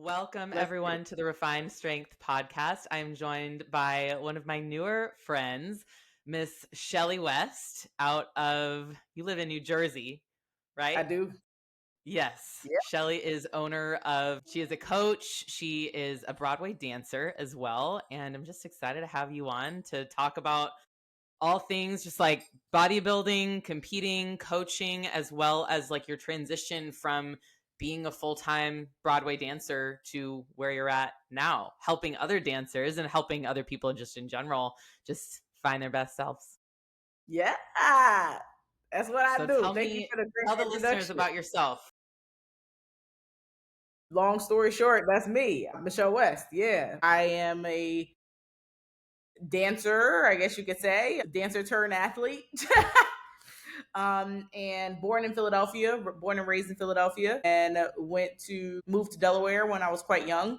Welcome, Let's everyone, to the Refined Strength podcast. I'm joined by one of my newer friends, Miss Shelly West, you live in New Jersey, right? I do. Yes. Yeah. Shelly is she is a coach. She is a Broadway dancer as well. And I'm just excited to have you on to talk about all things just like bodybuilding, competing, coaching, as well as like your transition from being a full-time Broadway dancer to where you're at now, helping other dancers and helping other people just in general just find their best selves. Yeah. That's what I So do. Thank you for the tell great the listeners introduction. about yourself. Long story short, that's me, Michelle West. Yeah. I am a dancer, I guess you could say, dancer turned athlete. And born in Philadelphia, born and raised in Philadelphia, and moved to Delaware when I was quite young.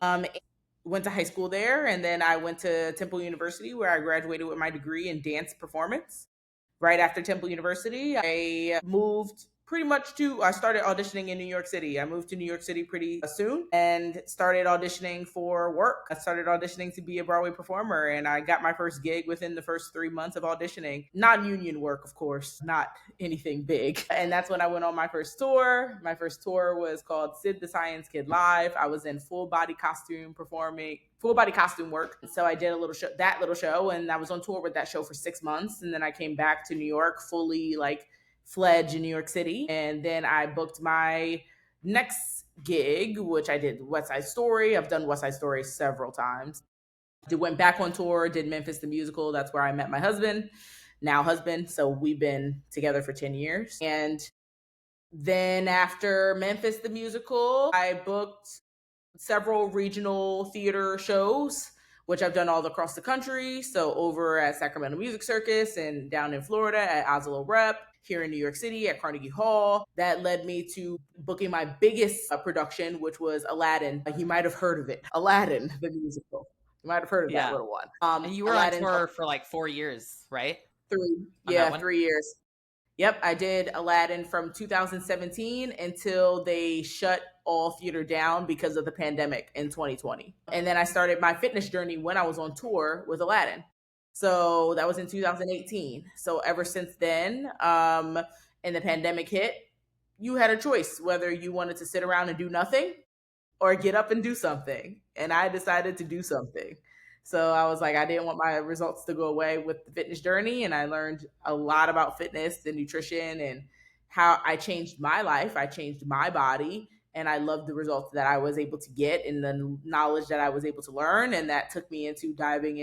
Went to high school there, and then I went to Temple University where I graduated with my degree in dance performance. Right after Temple University, I started auditioning in New York City. I moved to New York City pretty soon and started auditioning for work. I started auditioning to be a Broadway performer, and I got my first gig within the first 3 months of auditioning. Non-union work, of course, not anything big. And that's when I went on my first tour. My first tour was called Sid the Science Kid Live. I was in full body costume work. So I did that little show, and I was on tour with that show for 6 months. And then I came back to New York fully like Sledge in New York City. And then I booked my next gig, which I did West Side Story. I've done West Side Story several times. Went back on tour, did Memphis the Musical. That's where I met my now husband. So we've been together for 10 years. And then after Memphis the Musical, I booked several regional theater shows, which I've done all across the country. So over at Sacramento Music Circus and down in Florida at Oslo Rep, here in New York City at Carnegie Hall. That led me to booking my biggest production, which was Aladdin. You might have heard of it. Aladdin, the musical. You might have heard of that little one. And you were Aladdin, on tour for like 4 years, right? 3 years. Yep, I did Aladdin from 2017 until they shut all theater down because of the pandemic in 2020. And then I started my fitness journey when I was on tour with Aladdin. So that was in 2018. So ever since then, and the pandemic hit, you had a choice whether you wanted to sit around and do nothing or get up and do something. And I decided to do something. So I was like, I didn't want my results to go away with the fitness journey. And I learned a lot about fitness and nutrition and how I changed my life. I changed my body. And I loved the results that I was able to get and the knowledge that I was able to learn. And that took me into diving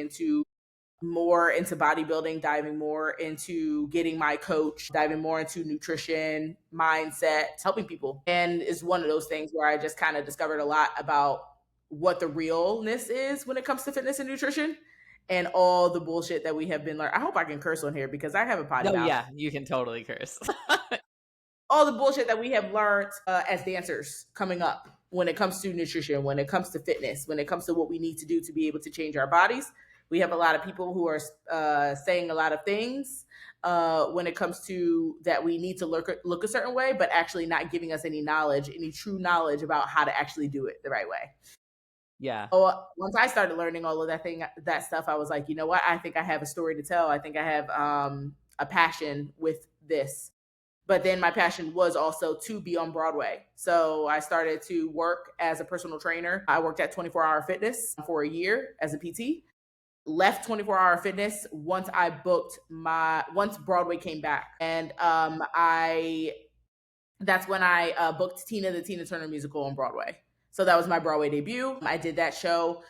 more into bodybuilding, diving more into getting my coach, diving more into nutrition, mindset, helping people. And it's one of those things where I just kind of discovered a lot about what the realness is when it comes to fitness and nutrition and all the bullshit that we have been learning. I hope I can curse on here because I have a potty mouth. Yeah, you can totally curse. All the bullshit that we have learned as dancers coming up when it comes to nutrition, when it comes to fitness, when it comes to what we need to do to be able to change our bodies. We have a lot of people who are saying a lot of things when it comes to that we need to look a certain way, but actually not giving us any true knowledge about how to actually do it the right way. Yeah. So once I started learning all of that stuff, I was like, you know what? I think I have a story to tell. I think I have a passion with this. But then my passion was also to be on Broadway. So I started to work as a personal trainer. I worked at 24 Hour Fitness for a year as a PT. Left 24 Hour Fitness once Broadway came back. And that's when I booked the Tina Turner musical on Broadway. So that was my Broadway debut. I did that show.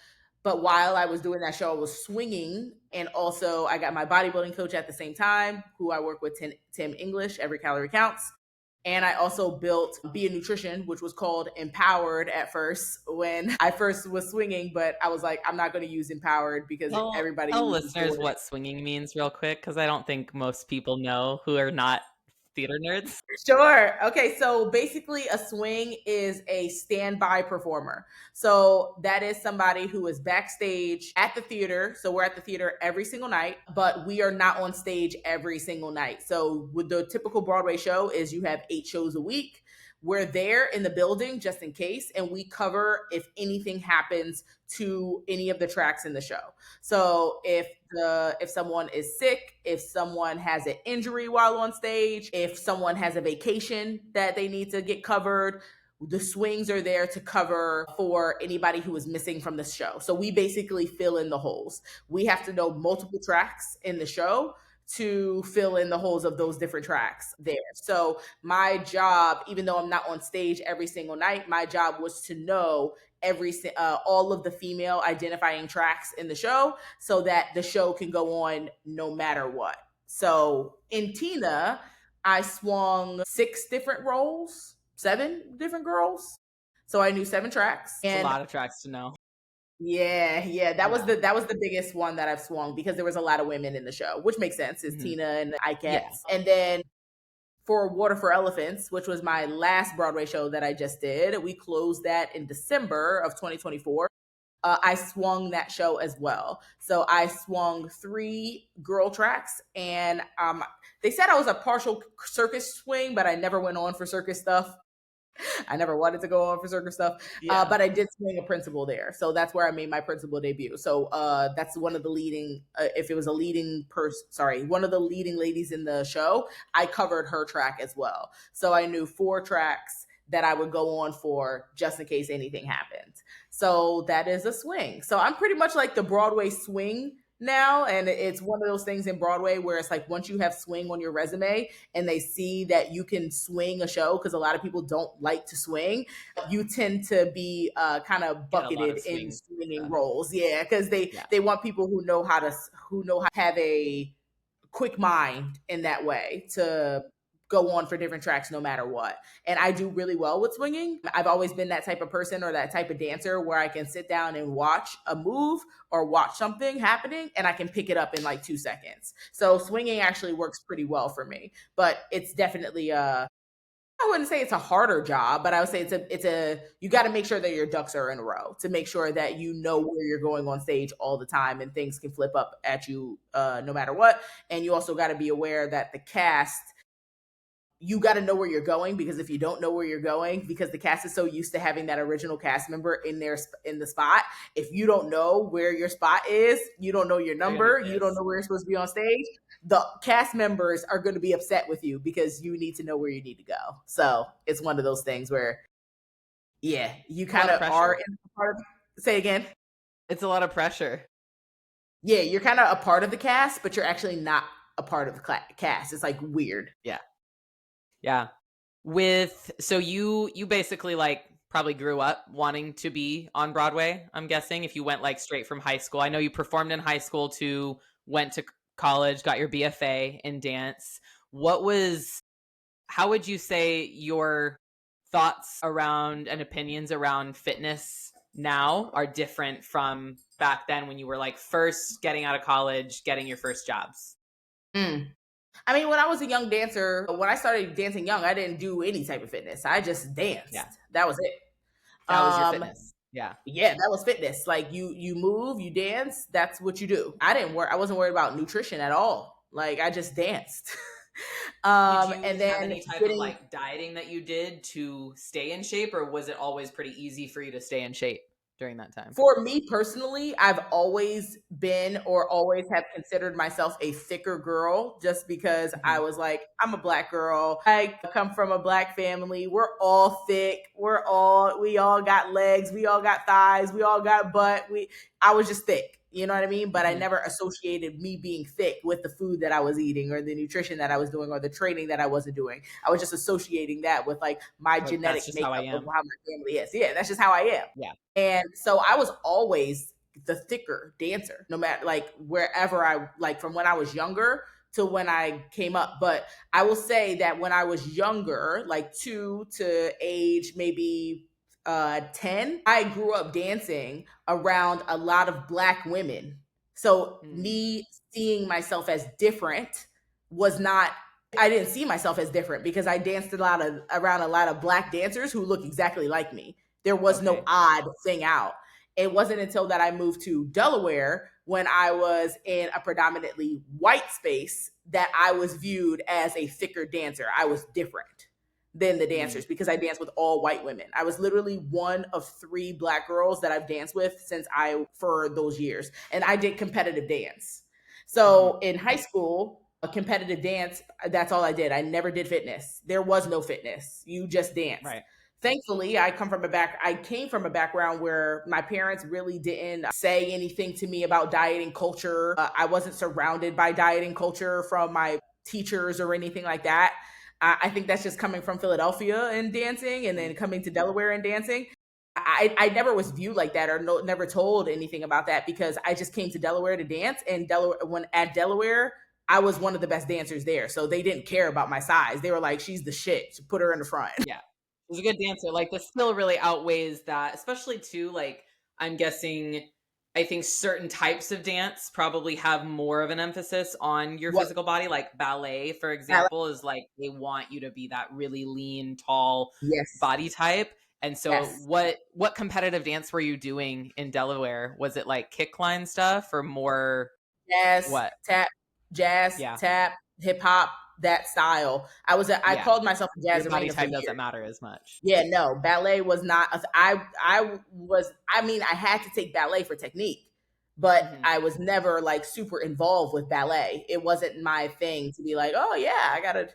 But while I was doing that show, I was swinging. And also I got my bodybuilding coach at the same time, who I work with, Tim English, Every Calorie Counts. And I also built BIA Nutrition, which was called Empowered at first when I first was swinging. But I was like, I'm not going to use Empowered because everybody tell listeners what swinging means real quick, because I don't think most people know who are not theater nerds. Sure. Okay. So basically a swing is a standby performer. So that is somebody who is backstage at the theater. So we're at the theater every single night, but we are not on stage every single night. So with the typical Broadway show is you have 8 shows a week. we're there in the building just in case, and we cover if anything happens to any of the tracks in the show. So if someone is sick, if someone has an injury while on stage, if someone has a vacation that they need to get covered, the swings are there to cover for anybody who is missing from the show. So we basically fill in the holes. We have to know multiple tracks in the show to fill in the holes of those different tracks there. So my job, even though I'm not on stage every single night, my job was to know all of the female identifying tracks in the show so that the show can go on no matter what. So in Tina, I swung 6 different roles, 7 different girls. So I knew 7 tracks. It's a lot of tracks to know. Yeah. That was the biggest one that I've swung because there was a lot of women in the show, which makes sense. Is Tina and Ikettes. Yeah. And then for Water for Elephants, which was my last Broadway show that I just did, we closed that in December of 2024. I swung that show as well. So I swung 3 girl tracks, and they said I was a partial circus swing, but I never went on for circus stuff. I never wanted to go on for circus stuff, but I did swing a principal there. So that's where I made my principal debut. So that's one of the leading, if it was a leading one of the leading ladies in the show, I covered her track as well. So I knew 4 tracks that I would go on for just in case anything happened. So that is a swing. So I'm pretty much like the Broadway swing now, and it's one of those things in Broadway where it's like once you have swing on your resume and they see that you can swing a show, because a lot of people don't like to swing, you tend to be kind of bucketed in swinging roles, because they want people who know how to have a quick mind in that way to go on for different tracks no matter what. And I do really well with swinging. I've always been that type of person or that type of dancer where I can sit down and watch a move or watch something happening and I can pick it up in like 2 seconds. So swinging actually works pretty well for me, but it's definitely I wouldn't say it's a harder job, but I would say you got to make sure that your ducks are in a row to make sure that you know where you're going on stage all the time and things can flip up at you no matter what. And you also got to be aware that the cast, you got to know where you're going, because if you don't know where you're going, because the cast is so used to having that original cast member in the spot, if you don't know where your spot is, you don't know your number, you don't know where you're supposed to be on stage, the cast members are going to be upset with you because you need to know where you need to go. So it's one of those things where, you kind of are in part of, say again. It's a lot of pressure. Yeah, you're kind of a part of the cast, but you're actually not a part of the cast. It's like weird. Yeah. So you basically like probably grew up wanting to be on Broadway, I'm guessing, if you went like straight from high school. I know you performed in high school too, went to college, got your BFA in dance. How would you say your thoughts around and opinions around fitness now are different from back then when you were like first getting out of college, getting your first jobs? I mean, when I was a young dancer, when I started dancing young, I didn't do any type of fitness. I just danced. Yeah. That was it. That was your fitness. Yeah, that was fitness. Like you move, you dance. That's what you do. I wasn't worried about nutrition at all. Like I just danced. And then have any type of like dieting that you did to stay in shape, or was it always pretty easy for you to stay in shape during that time? For me personally, I've always been or always have considered myself a thicker girl, just because I was like, I'm a Black girl. I come from a Black family. We're all thick. We all got legs. We all got thighs. We all got butt. I was just thick. You know what I mean? But I never associated me being thick with the food that I was eating or the nutrition that I was doing or the training that I wasn't doing. I was just associating that with like my genetic makeup of how my family is. Yeah, that's just how I am. Yeah. And so I was always the thicker dancer, no matter like wherever from when I was younger to when I came up. But I will say that when I was younger, like 2 to age maybe 10, I grew up dancing around a lot of Black women. So me seeing myself as different I didn't see myself as different because I danced around a lot of Black dancers who look exactly like me. There was no odd thing out. It wasn't until that I moved to Delaware when I was in a predominantly white space that I was viewed as a thicker dancer. I was different. than the dancers because I danced with all white women. I was literally one of 3 Black girls that I've danced with for those years. And I did competitive dance. So in high school, a competitive dance, that's all I did. I never did fitness. There was no fitness. You just danced. Right. Thankfully, I came from a background where my parents really didn't say anything to me about dieting culture. I wasn't surrounded by dieting culture from my teachers or anything like that. I think that's just coming from Philadelphia and dancing, and then coming to Delaware and dancing. I never was viewed like that, or never told anything about that, because I just came to Delaware to dance. And Delaware, I was one of the best dancers there. So they didn't care about my size. They were like, she's the shit. So put her in the front. Yeah. Was a good dancer. Like, this still really outweighs that, especially too, like, I'm guessing, I think certain types of dance probably have more of an emphasis on your physical body. Like ballet, for example, is like, they want you to be that really lean, tall body type. And so what competitive dance were you doing in Delaware? Was it like kickline stuff or more tap, jazz, tap, hip hop, that style? I called myself a jazz. Your body type doesn't matter as much. Yeah, no, ballet was not. I had to take ballet for technique, but I was never like super involved with ballet. It wasn't my thing to be like, oh yeah, I gotta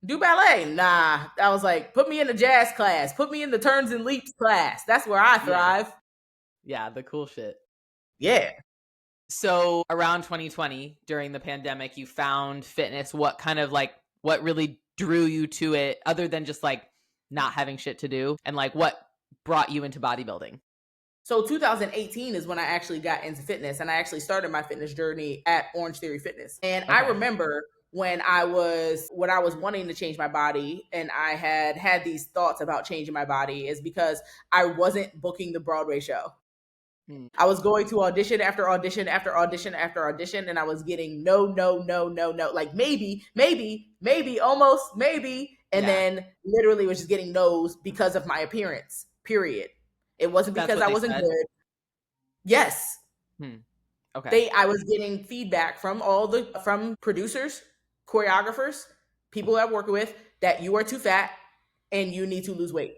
do ballet. Nah, I was like, put me in the jazz class, put me in the turns and leaps class. That's where I thrive. Yeah, the cool shit. Yeah. So around 2020, during the pandemic, you found fitness. What really drew you to it, other than just like not having shit to do? And like, what brought you into bodybuilding? So 2018 is when I actually got into fitness, and I actually started my fitness journey at Orange Theory Fitness. And I remember when I was wanting to change my body, and I had these thoughts about changing my body, is because I wasn't booking the Broadway show. I was going to audition after audition after audition after audition, and I was getting no, like maybe, almost maybe, and then literally was just getting no's because of my appearance, period. It wasn't because I wasn't good. Yes. Okay. I was getting feedback from producers, choreographers, people I work with, that you are too fat and you need to lose weight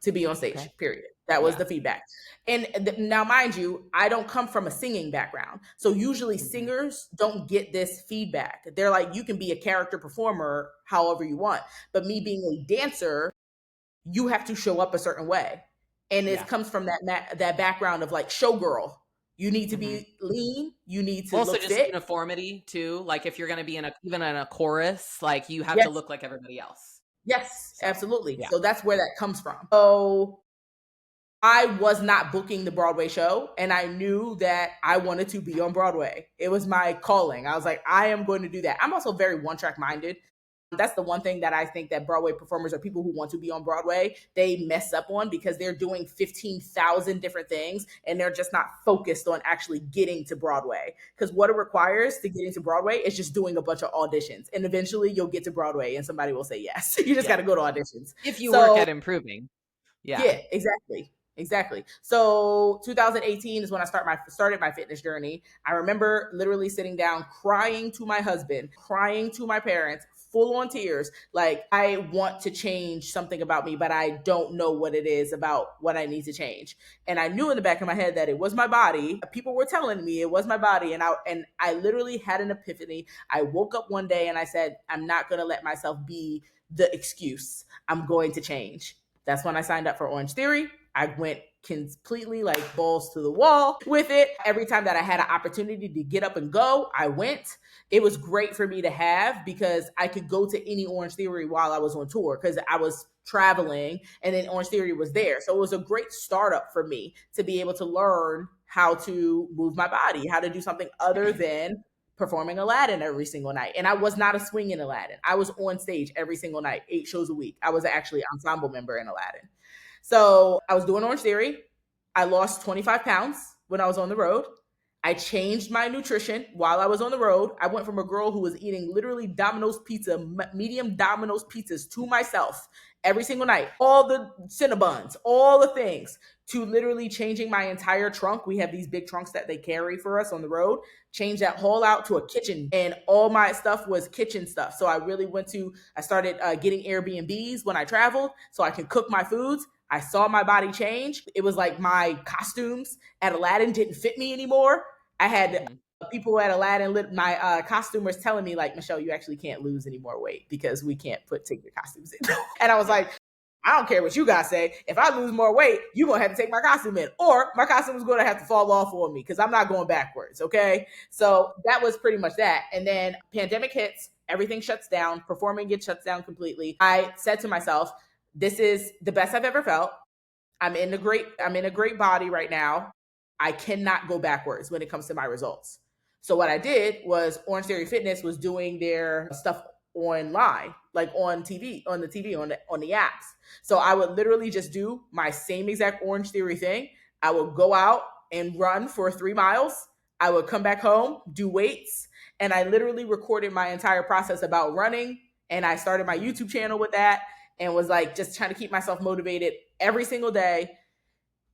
to be on stage, period. That was the feedback. And now, mind you, I don't come from a singing background. So usually singers don't get this feedback. They're like, you can be a character performer however you want. But me being a dancer, you have to show up a certain way. And it comes from that background of like showgirl. You need to be lean. You need to also look just fit. Uniformity too. Like if you're going to be even in a chorus, like you have to look like everybody else. Yes, absolutely. Yeah. So that's where that comes from. So I was not booking the Broadway show, and I knew that I wanted to be on Broadway. It was my calling. I was like, I am going to do that. I'm also very one-track minded. That's the one thing that I think that Broadway performers, or people who want to be on Broadway, they mess up on, because they're doing 15,000 different things and they're just not focused on actually getting to Broadway. Because what it requires to get into Broadway is just doing a bunch of auditions, and eventually you'll get to Broadway and somebody will say yes. You just got to go to auditions. If you work at improving. Yeah, exactly. So 2018 is when I started my fitness journey. I remember literally sitting down, crying to my husband, crying to my parents, full on tears. Like, I want to change something about me, but I don't know what it is about what I need to change. And I knew in the back of my head that it was my body. People were telling me it was my body. And I literally had an epiphany. I woke up one day and I said, I'm not going to let myself be the excuse. I'm going to change. That's when I signed up for Orange Theory. I went completely like balls to the wall with it. Every time that I had an opportunity to get up and go, I went. It was great for me to have, because I could go to any Orange Theory while I was on tour, because I was traveling and then Orange Theory was there. So it was a great startup for me to be able to learn how to move my body, how to do something other than performing Aladdin every single night. And I was not a swinging Aladdin. I was on stage every single night, 8 shows a week. I was actually an ensemble member in Aladdin. So I was doing Orange Theory. I lost 25 pounds when I was on the road. I changed my nutrition while I was on the road. I went from a girl who was eating literally Domino's pizza, medium Domino's pizzas to myself every single night, all the Cinnabons, all the things, to literally changing my entire trunk. We have these big trunks that they carry for us on the road. Change that whole out to a kitchen, and all my stuff was kitchen stuff. So I really I started getting Airbnbs when I traveled so I can cook my foods. I saw my body change. It was like my costumes at Aladdin didn't fit me anymore. I had people at Aladdin, my costumers telling me like, Michelle, you actually can't lose any more weight because we can't take your costumes in. And I was like, I don't care what you guys say. If I lose more weight, you're going to have to take my costume in, or my costume is going to have to fall off on me because I'm not going backwards. Okay. So that was pretty much that. And then pandemic hits, everything shuts down, performing gets shut down completely. I said to myself, this is the best I've ever felt. I'm in a great body right now. I cannot go backwards when it comes to my results. So what I did was Orange Theory Fitness was doing their stuff online, like on the apps. So I would literally just do my same exact Orange Theory thing. I would go out and run for 3 miles. I would come back home, do weights, and I literally recorded my entire process about running. And I started my YouTube channel with that and was like just trying to keep myself motivated every single day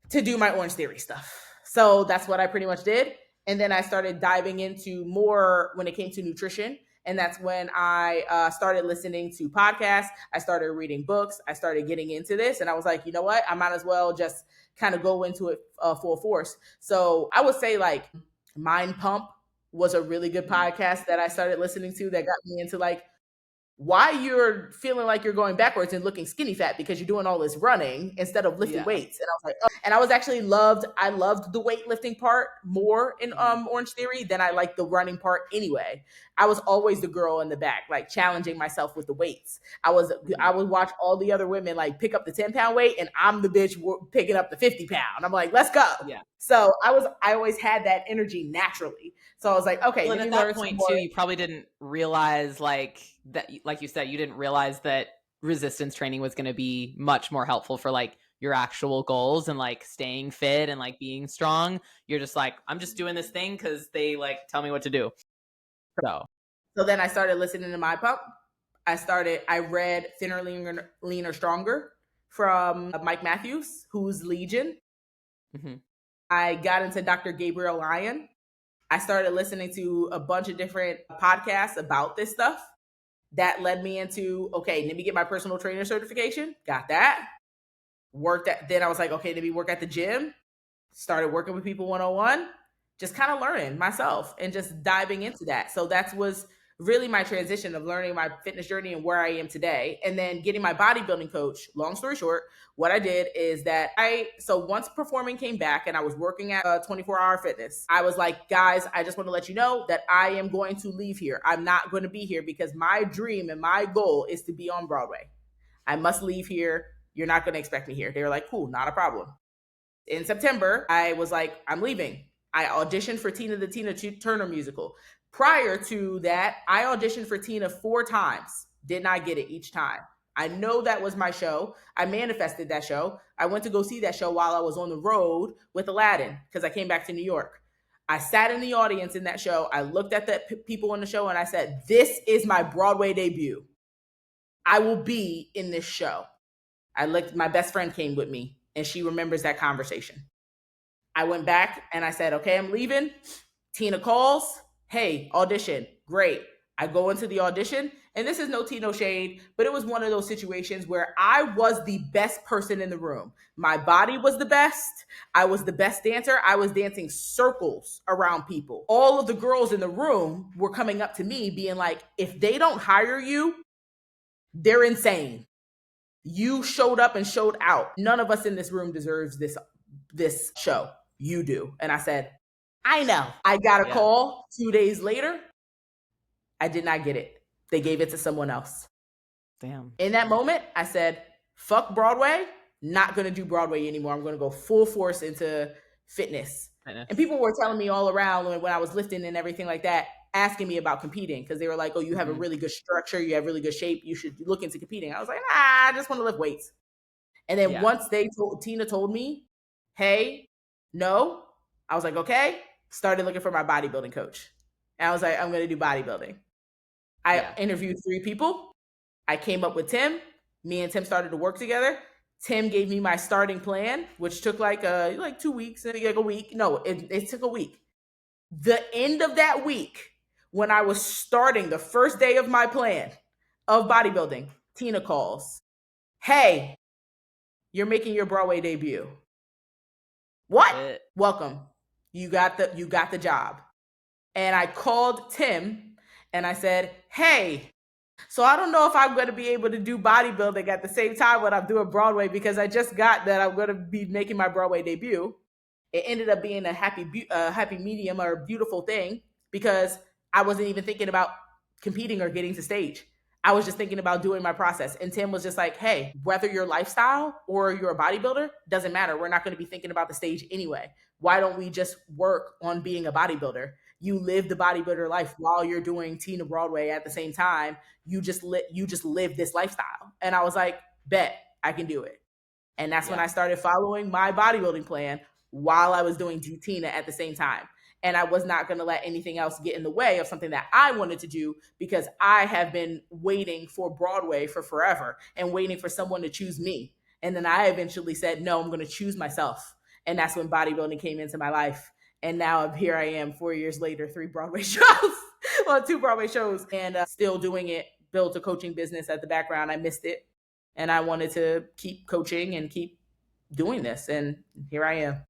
to do my Orange Theory stuff. So that's what I pretty much did. And then I started diving into more when it came to nutrition. And that's when I started listening to podcasts. I started reading books. I started getting into this. And I was like, you know what? I might as well just kind of go into it full force. So I would say like Mind Pump was a really good podcast that I started listening to that got me into like why you're feeling like you're going backwards and looking skinny fat because you're doing all this running instead of lifting weights. And I was like, oh. And I was actually I loved the weightlifting part more in Orange Theory than I liked the running part anyway. I was always the girl in the back, like challenging myself with the weights. I would watch all the other women like pick up the 10-pound weight and I'm the bitch picking up the 50-pound. I'm like, let's go. Yeah. So I always had that energy naturally. So I was like, okay. Well, and at that point too, you probably didn't realize like that, like you said, you didn't realize that resistance training was going to be much more helpful for like your actual goals and like staying fit and like being strong. You're just like, I'm just doing this thing because they like tell me what to do. So then I started listening to Mind Pump. I read Thinner, Leaner, Stronger from Mike Matthews, who's Legion. Mm-hmm. I got into Dr. Gabriel Lyon. I started listening to a bunch of different podcasts about this stuff. That led me into, okay, let me get my personal trainer certification. Got that. Then I was like, okay, let me work at the gym. Started working with people one-on-one. Just kind of learning myself and just diving into that. So that was really my transition of learning my fitness journey and where I am today. And then getting my bodybuilding coach. Long story short, what I did is that so once performing came back and I was working at 24-hour fitness, I was like, guys, I just want to let you know that I am going to leave here. I'm not going to be here because my dream and my goal is to be on Broadway. I must leave here. You're not going to expect me here. They were like, cool, not a problem. In September, I was like, I'm leaving. I auditioned for Tina the Tina Turner musical. Prior to that, I auditioned for Tina 4 times. Did not get it each time. I know that was my show. I manifested that show. I went to go see that show while I was on the road with Aladdin because I came back to New York. I sat in the audience in that show. I looked at the people on the show and I said, this is my Broadway debut. I will be in this show. My best friend came with me and she remembers that conversation. I went back and I said, okay, I'm leaving. Tina calls. Hey, audition. Great. I go into the audition, and this is no tea, no shade, but it was one of those situations where I was the best person in the room. My body was the best. I was the best dancer. I was dancing circles around people. All of the girls in the room were coming up to me being like, if they don't hire you, they're insane. You showed up and showed out. None of us in this room deserves this show. You do. And I said, I know. I got a call 2 days later. I did not get it. They gave it to someone else. Damn. In that moment, I said, fuck Broadway. Not going to do Broadway anymore. I'm going to go full force into fitness. And people were telling me all around when I was lifting and everything like that, asking me about competing because they were like, oh, you have a really good structure. You have really good shape. You should look into competing. I was like, I just want to lift weights. And then once Tina told me, hey, no, I was like, okay, started looking for my bodybuilding coach. And I was like, I'm going to do bodybuilding. I Yeah. interviewed 3 people. I came up with Tim. Me and Tim started to work together. Tim gave me my starting plan, which took like 2 weeks, like a week. No, it took a week. The end of that week, when I was starting the first day of my plan of bodybuilding, Tina calls, "Hey, you're making your Broadway debut." What? Shit. Welcome. You got the job. And I called Tim and I said, "Hey, so I don't know if I'm going to be able to do bodybuilding at the same time when I'm doing Broadway, because I just got that I'm going to be making my Broadway debut." It ended up being a happy medium or a beautiful thing, because I wasn't even thinking about competing or getting to stage. I was just thinking about doing my process. And Tim was just like, "Hey, whether your lifestyle or you're a bodybuilder, doesn't matter. We're not going to be thinking about the stage anyway. Why don't we just work on being a bodybuilder? You live the bodybuilder life while you're doing Tina Broadway at the same time. You just live this lifestyle." And I was like, "Bet, I can do it." And that's when Yeah. I started following my bodybuilding plan while I was doing Tina at the same time. And I was not going to let anything else get in the way of something that I wanted to do, because I have been waiting for Broadway for forever and waiting for someone to choose me. And then I eventually said, "No, I'm going to choose myself." And that's when bodybuilding came into my life. And now here I am 4 years later, 3 Broadway shows, well, 2 Broadway shows, and still doing it. Built a coaching business at the background. I missed it, and I wanted to keep coaching and keep doing this, and here I am.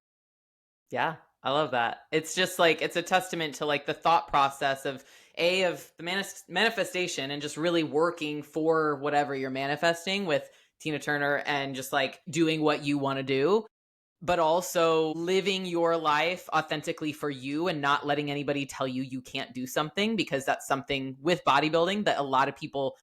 Yeah, I love that. It's just like it's a testament to like the thought process of the manifestation and just really working for whatever you're manifesting with Tina Turner and just like doing what you want to do, but also living your life authentically for you and not letting anybody tell you you can't do something, because that's something with bodybuilding that a lot of people,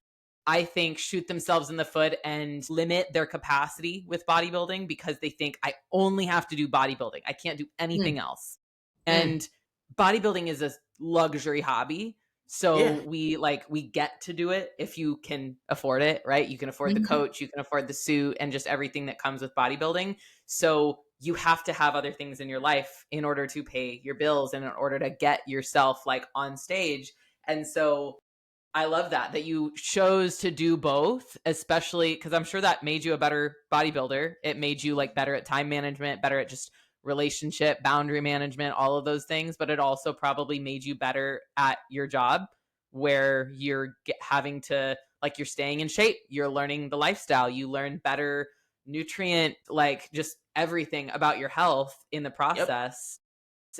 I think, shoot themselves in the foot and limit their capacity with bodybuilding because they think I only have to do bodybuilding. I can't do anything Mm, else. mm, And bodybuilding is a luxury hobby. So yeah. we get to do it if you can afford it, right? You can afford the Mhm. coach, you can afford the suit and just everything that comes with bodybuilding. So you have to have other things in your life in order to pay your bills and in order to get yourself like on stage. And so I love that you chose to do both, especially because I'm sure that made you a better bodybuilder. It made you like better at time management, better at just relationship, boundary management, all of those things. But it also probably made you better at your job where having to, like, you're staying in shape, you're learning the lifestyle, you learn better nutrient, like just everything about your health in the Yep. process,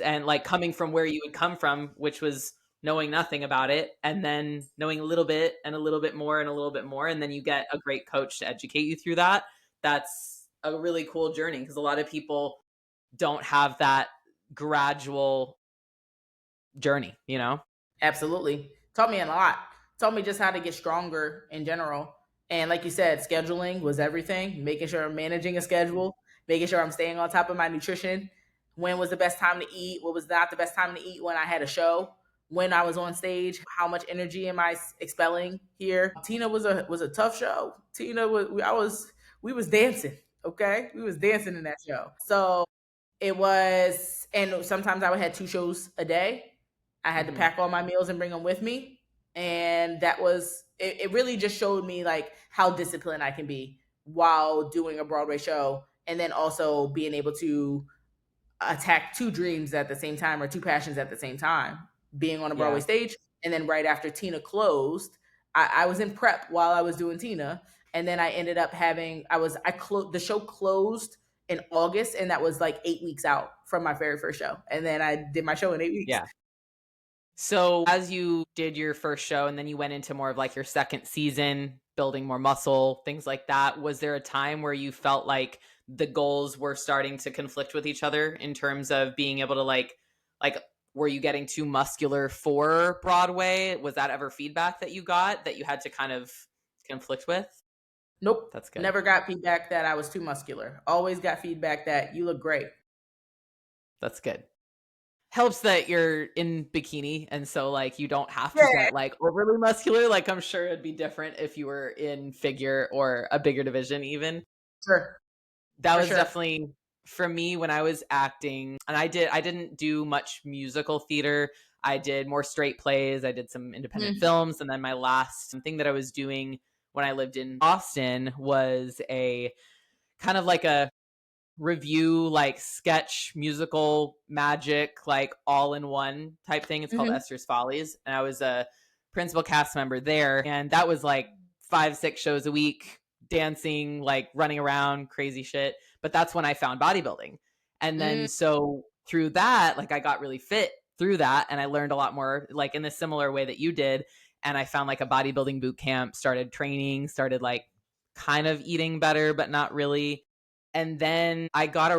and like coming from where you would come from, which was knowing nothing about it and then knowing a little bit and a little bit more and a little bit more, and then you get a great coach to educate you through that. That's a really cool journey because a lot of people don't have that gradual journey. Absolutely. Taught me a lot. Taught me just how to get stronger in general. And like you said, scheduling was everything. Making sure I'm managing a schedule, making sure I'm staying on top of my nutrition. When was the best time to eat? What was not the best time to eat when I had a show? When I was on stage, how much energy am I expelling here? Tina was a tough show. Tina was we was dancing. Okay, we was dancing in that show. So it was, and sometimes I would have 2 shows a day. I had to Hmm. pack all my meals and bring them with me. And that was, it really just showed me like how disciplined I can be while doing a Broadway show. And then also being able to attack 2 dreams at the same time, or 2 passions at the same time, being on a Broadway Yeah. stage. And then right after Tina closed, I was in prep while I was doing Tina. And then I ended up having, the show closed in August, and that was like 8 weeks out from my very first show. And then I did my show in 8 weeks. Yeah. So as you did your first show and then you went into more of like your second season, building more muscle, things like that, was there a time where you felt like the goals were starting to conflict with each other in terms of being able to like were you getting too muscular for Broadway? Was that ever feedback that you got that you had to kind of conflict with? Nope. That's good. Never got feedback that I was too muscular. Always got feedback that you look great. That's good. Helps that you're in bikini and so like you don't have to Yeah, get like overly muscular. Like I'm sure it'd be different if you were in figure or a bigger division even. sure. That For was sure. definitely For me, when I was acting, and I didn't do much musical theater. I did more straight plays. I did some independent films. And then my last thing that I was doing when I lived in Austin was a kind of like a review, like sketch, musical, magic, like all in one type thing. It's called Esther's Follies. And I was a principal cast member there. And that was like 5-6 shows a week, dancing, like running around, crazy shit. But that's when I found bodybuilding. And then so through that, like I got really fit through that. And I learned a lot more, like in the similar way that you did. And I found like a bodybuilding boot camp, started training, started like kind of eating better, but not really. And then I got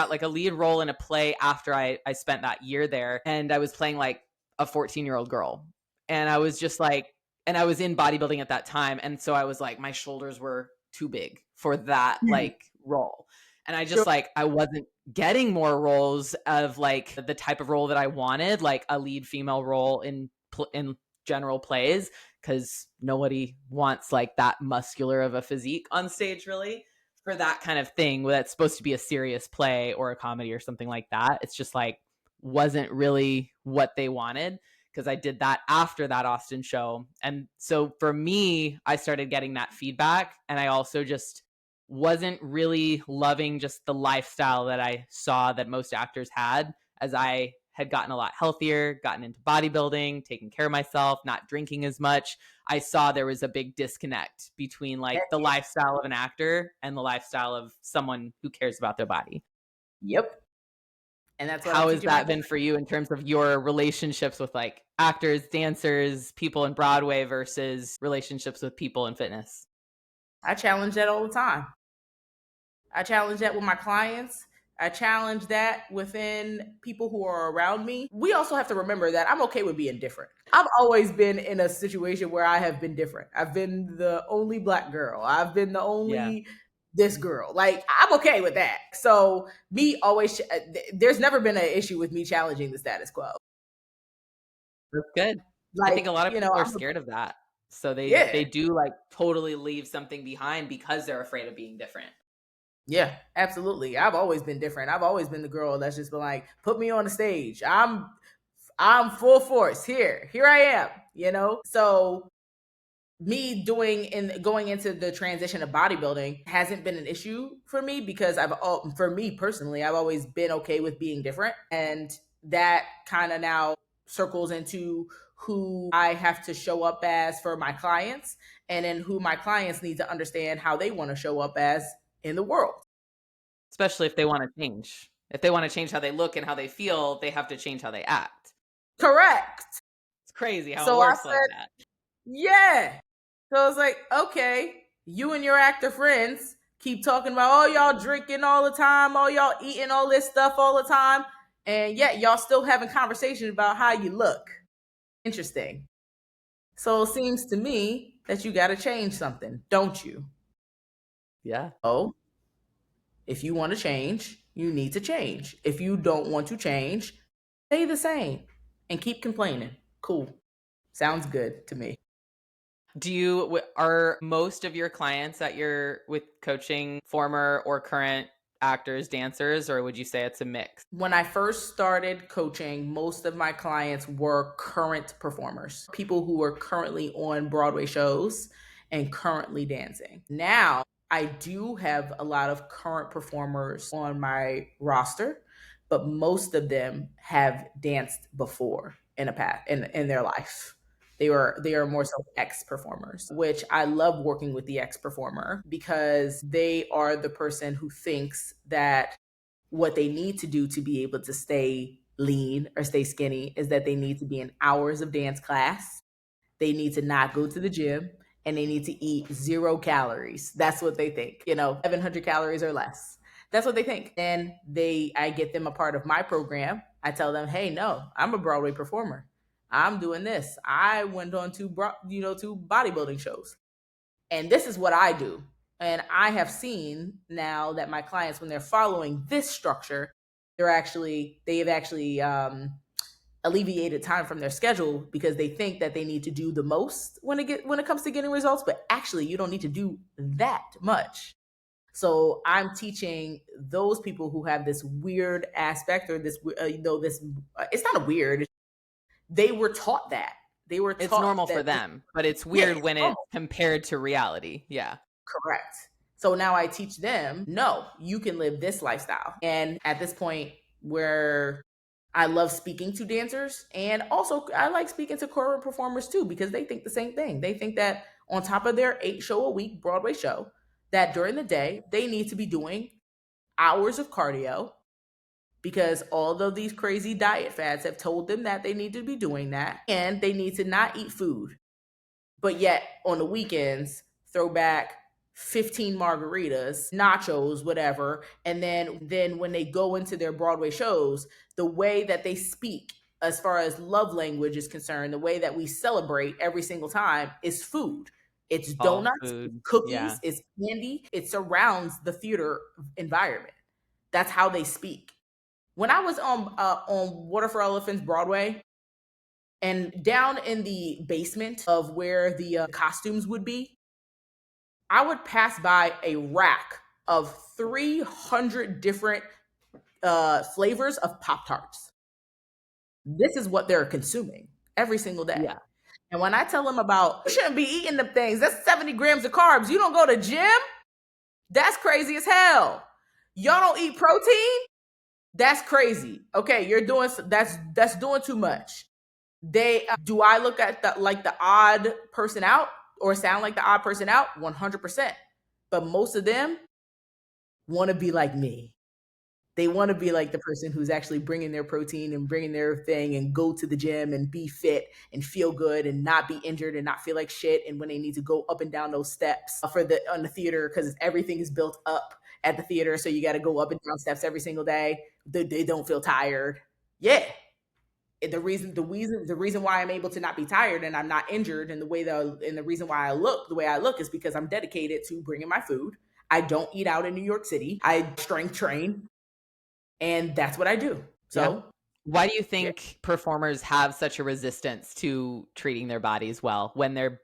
like a lead role in a play after I spent that year there. And I was playing like a 14-year-old girl. And I was just like, and I was in bodybuilding at that time. And so I was like, my shoulders were too big for that like role. And I just like, I wasn't getting more roles of like the type of role that I wanted, like a lead female role in general plays, because nobody wants like that muscular of a physique on stage really for that kind of thing that's supposed to be a serious play or a comedy or something like that. It's just like wasn't really what they wanted, because I did that after that Austin show. And so for me, I started getting that feedback, and I also just wasn't really loving just the lifestyle that I saw that most actors had, as I had gotten a lot healthier, gotten into bodybuilding, taking care of myself, not drinking as much. I saw there was a big disconnect between like the lifestyle of an actor and the lifestyle of someone who cares about their body. Yep. And that's what how has that been for you in terms of your relationships with like actors, dancers, people in Broadway versus relationships with people in fitness? I challenge that all the time. I challenge that with my clients. I challenge that within people who are around me. We also have to remember that I'm okay with being different. I've always been in a situation where I have been different. I've been the only Black girl. I've been the only this girl. Like, I'm okay with that. So me always, there's never been an issue with me challenging the status quo. That's good. Like, I think a lot of people are I'm scared of that. So they do like totally leave something behind because they're afraid of being different. Yeah, absolutely. I've always been different. I've always been the girl that's just been like, put me on the stage. I'm full force here. Here I am, you know? So me going into the transition of bodybuilding hasn't been an issue for me, because for me personally, I've always been okay with being different. And that kind of now circles into who I have to show up as for my clients, and then who my clients need to understand how they want to show up as in the world. Especially if they want to change. If they want to change how they look and how they feel, they have to change how they act. Correct. It's crazy how it works like that. Yeah. So it's like, okay, you and your actor friends keep talking about, oh, y'all drinking all the time, oh, y'all eating all this stuff all the time, and yet y'all still having conversations about how you look. Interesting. So it seems to me that you got to change something, don't you? Yeah. Oh, if you want to change, you need to change. If you don't want to change, stay the same and keep complaining. Cool. Sounds good to me. Are most of your clients that you're with coaching former or current actors, dancers, or would you say it's a mix? When I first started coaching, most of my clients were current performers, people who are currently on Broadway shows and currently dancing. Now, I do have a lot of current performers on my roster, but most of them have danced before in their life. They are more so ex-performers, which I love working with the ex-performer, because they are the person who thinks that what they need to do to be able to stay lean or stay skinny is that they need to be in hours of dance class. They need to not go to the gym, and they need to eat 0 calories. That's what they think, 700 calories or less. That's what they think. And I get them a part of my program. I tell them, hey, no, I'm a Broadway performer. I'm doing this. I went on to bodybuilding shows, and this is what I do. And I have seen now that my clients, when they're following this structure, they've actually alleviated time from their schedule, because they think that they need to do the most when it comes to getting results. But actually, you don't need to do that much. So I'm teaching those people who have this weird aspect or this, it's not a weird, they were taught that. They were It's taught normal for that, them, but it's yeah, weird it's when it's normal. compared to reality. Yeah. Correct. So now I teach them, no, you can live this lifestyle. And at this point, where I love speaking to dancers, and also I like speaking to choral performers too, because they think the same thing. They think that on top of their 8 show a week Broadway show, that during the day, they need to be doing hours of cardio, because all of these crazy diet fads have told them that they need to be doing that, and they need to not eat food. But yet on the weekends, throw back 15 margaritas, nachos, whatever. And then when they go into their Broadway shows, the way that they speak as far as love language is concerned, the way that we celebrate every single time is food. It's All donuts, it's food. Yeah. cookies, it's candy. It surrounds the theater environment. That's how they speak. When I was on Water for Elephants Broadway, and down in the basement of where the costumes would be, I would pass by a rack of 300 different flavors of Pop Tarts. This is what they're consuming every single day. Yeah. And when I tell them about, you shouldn't be eating them things, that's 70 grams of carbs. You don't go to gym? That's crazy as hell. Y'all don't eat protein? That's crazy. Okay, you're doing that's doing too much. They do I look at the odd person out or sound like the odd person out? 100%. But most of them want to be like me. They want to be like the person who's actually bringing their protein and bringing their thing and go to the gym and be fit and feel good and not be injured and not feel like shit. And when they need to go up and down those steps on the theater, because everything is built up at the theater, so you got to go up and down steps every single day. They don't feel tired. Yeah, the reason why I'm able to not be tired and I'm not injured, and the reason why I look the way I look is because I'm dedicated to bringing my food. I don't eat out in New York City. I strength train, and that's what I do. Yeah. So, Why do you yeah. think performers have such a resistance to treating their bodies well when their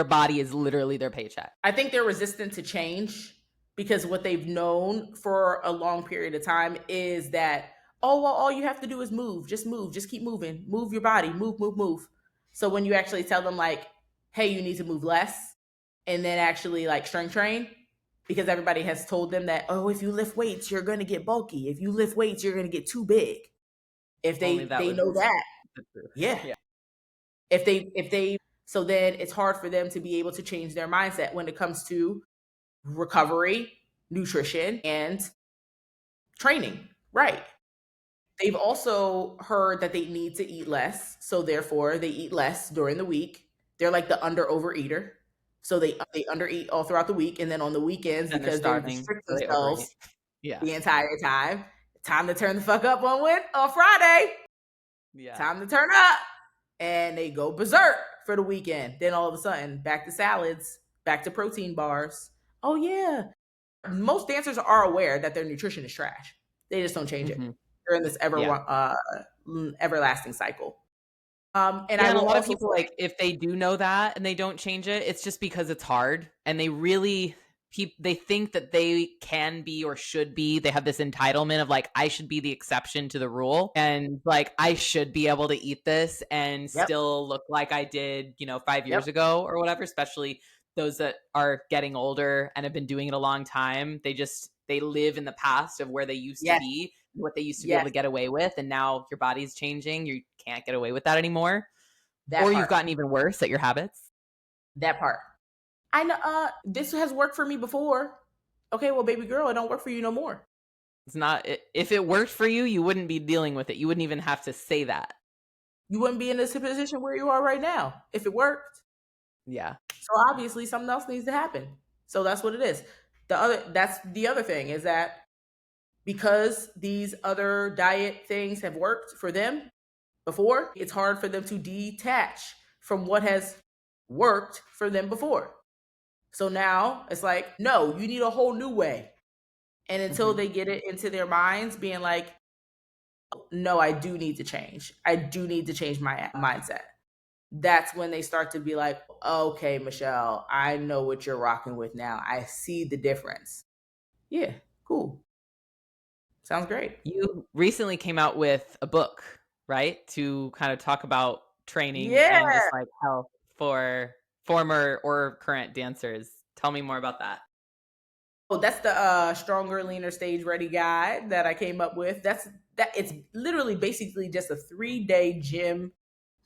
body is literally their paycheck? I think they're resistant to change because what they've known for a long period of time is that, oh, well, all you have to do is move, just keep moving, move your body, move, move, move. So when you actually tell them, like, hey, you need to move less, and then actually like strength train, because everybody has told them that, oh, if you lift weights, you're going to get bulky. If you lift weights, you're going to get too big. If Only they that they was know that, the truth. yeah. Yeah. If they so then it's hard for them to be able to change their mindset when it comes to recovery, nutrition, and training. Right. They've also heard that they need to eat less, so therefore they eat less during the week. They're like the under overeater. So they undereat all throughout the week, and then on the weekends, Then they're because they starving, restrict so they overeat. themselves Yeah. the entire time. Time to turn the fuck up on Friday. Yeah. Time to turn up. And they go berserk for the weekend. Then all of a sudden, back to salads, back to protein bars. Oh yeah. Most dancers are aware that their nutrition is trash. They just don't change it. Mm-hmm. They're in this Yeah. everlasting cycle. And Yeah, I and a will lot of also people, say, like, if they do know that and they don't change it, it's just because it's hard, and they really they think that they can be or should be. They have this entitlement of, like, I should be the exception to the rule, and, like, I should be able to eat this and yep, still look like I did, 5 yep, years ago or whatever, especially those that are getting older and have been doing it a long time. They live in the past of where they used to yes, be, what they used to be able yes, to get away with, and now your body's changing. You can't get away with that anymore. that Or you've part, gotten even worse at your habits. that part. I know this has worked for me before. Okay, well, baby girl, it don't work for you no more. It's not if it worked for you, you wouldn't be dealing with it. You wouldn't even have to say that. You wouldn't be in this position where you are right now if it worked. Yeah. So obviously something else needs to happen. So that's what it is. That's the other thing, is that because these other diet things have worked for them before, it's hard for them to detach from what has worked for them before. So now it's like, no, you need a whole new way. And until Mhm. they get it into their minds, being like, no, I do need to change. I do need to change my mindset. That's when they start to be like, okay, Michelle, I know what you're rocking with now. I see the difference. Yeah, cool. Sounds great. You recently came out with a book, right? To kind of talk about training Yeah. and just like health for former or current dancers. Tell me more about that. Oh, that's the stronger, leaner, stage ready guide that I came up with. It's literally basically just a 3-day gym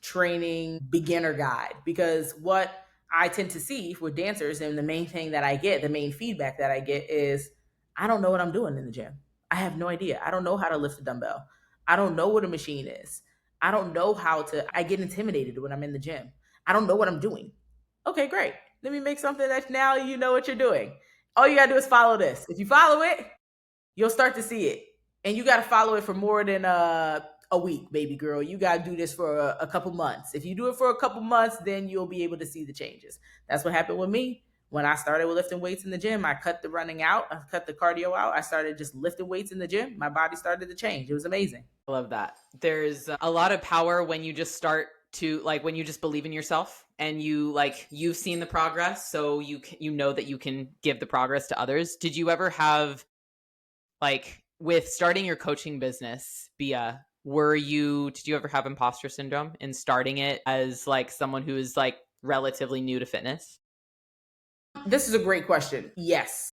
training beginner guide, because what I tend to see with dancers, and the main thing that I get, the main feedback that I get is, I don't know what I'm doing in the gym. I have no idea. I don't know how to lift a dumbbell. I don't know what a machine is. I don't know how to, I get intimidated when I'm in the gym. I don't know what I'm doing. Okay, great. Let me make something that now you know what you're doing. All you gotta do is follow this. If you follow it, you'll start to see it. And you got to follow it for more than a week, baby girl. You got to do this for a couple months. If you do it for a couple months, then you'll be able to see the changes. That's what happened with me. When I started with lifting weights in the gym, I cut the running out, I cut the cardio out. I started just lifting weights in the gym. My body started to change. It was amazing. I love that. There's a lot of power when you just start to like when you just believe in yourself and you like you've seen the progress, so you know that you can give the progress to others. Did you ever have like with starting your coaching business, Bia, did you ever have imposter syndrome in starting it as like someone who is like relatively new to fitness? This is a great question. Yes.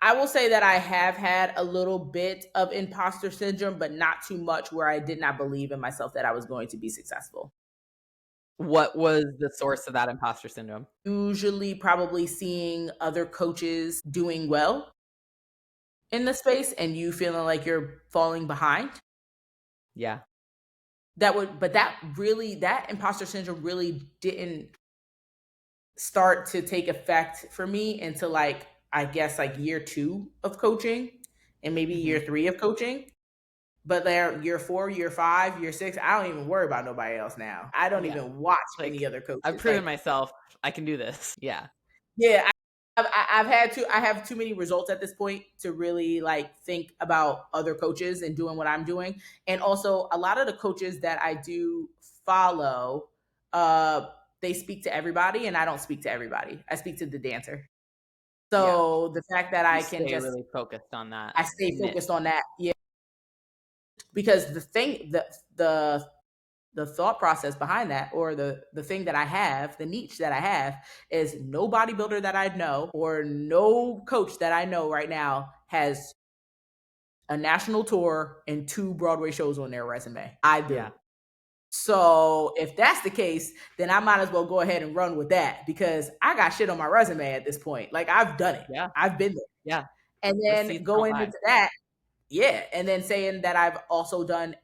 I will say that I have had a little bit of imposter syndrome, but not too much where I did not believe in myself that I was going to be successful. What was the source of that imposter syndrome? Usually, probably seeing other coaches doing well in the space and you feeling like you're falling behind. Yeah. That imposter syndrome really didn't start to take effect for me until like, I guess, like year 2 of coaching and maybe Mm-hmm. year 3 of coaching. But there, year 4, year 5, year 6, I don't even worry about nobody else now. I don't Yeah. even watch any Like other I've coaches. proven Like, myself I can do this. Yeah. yeah, I have too many results at this point to really like think about other coaches and doing what I'm doing. And also, a lot of the coaches that I do follow, uh, they speak to everybody, and I don't speak to everybody. I speak to the dancer. Yeah. So the fact that You I can stay just, really focused on that I stay niche. focused on that. Yeah, because the thought process behind that, or the thing that I have, the niche that I have, is no bodybuilder that I know or no coach that I know right now has a national tour and 2 Broadway shows on their resume. I do. Yeah. So if that's the case, then I might as well go ahead and run with that, because I got shit on my resume at this point. Like, I've done it. Yeah. I've been there. Yeah. And then Receipts don't going lie. into that, yeah, and then saying that I've also done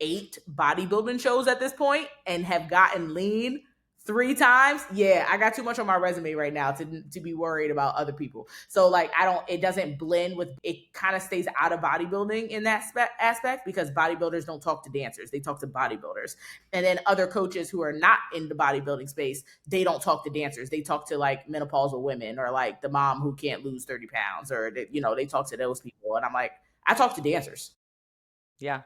8 bodybuilding shows at this point and have gotten lean 3 times. Yeah, I got too much on my resume right now to be worried about other people. So like, I don't, it doesn't blend with, it kind of stays out of bodybuilding in that aspect, because bodybuilders don't talk to dancers, they talk to bodybuilders. And then other coaches who are not in the bodybuilding space, they don't talk to dancers, they talk to like menopausal women, or like the mom who can't lose 30 pounds, or they talk to those people. And I'm like, I talk to dancers. Yeah.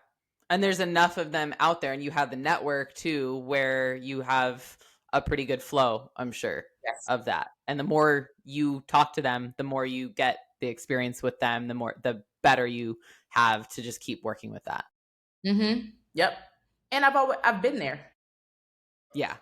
And there's enough of them out there and you have the network too where you have a pretty good flow, I'm sure, Yes. of that. And the more you talk to them, the more you get the experience with them, the better you have to just keep working with that. Mm-hmm. Yep. And I've been there. Yeah.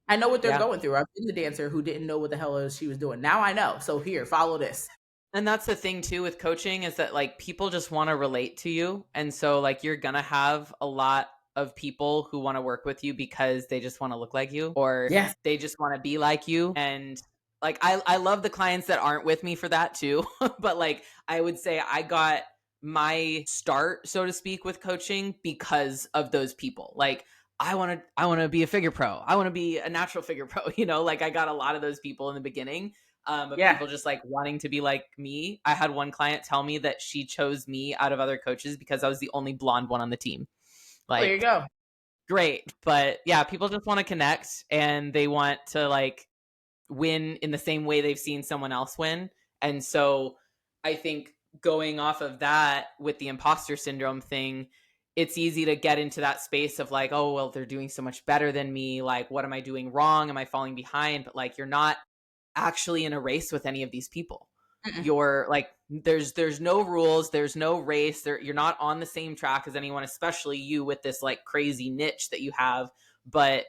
I know what they're Yeah. going through. I've been the dancer who didn't know what the hell she was doing. Now I know. So here, follow this. And that's the thing too with coaching is that like people just want to relate to you. And so like you're going to have a lot of people who want to work with you because they just want to look like you or Yes. they just want to be like you. And like I love the clients that aren't with me for that too. But like I would say I got my start, so to speak, with coaching because of those people. Like I want to be a figure pro. I want to be a natural figure pro, like I got a lot of those people in the beginning of Yeah. people just like wanting to be like me. I had one client tell me that she chose me out of other coaches because I was the only blonde one on the team. Oh, there you Like, go. great. But yeah, people just want to connect and they want to like win in the same way they've seen someone else win. And so I think going off of that with the imposter syndrome thing, it's easy to get into that space of like, oh, well, they're doing so much better than me. Like, what am I doing wrong? Am I falling behind? But like, you're not actually in a race with any of these people. You're like, there's no rules, there's no race, you're not on the same track as anyone, especially you with this like crazy niche that you have. But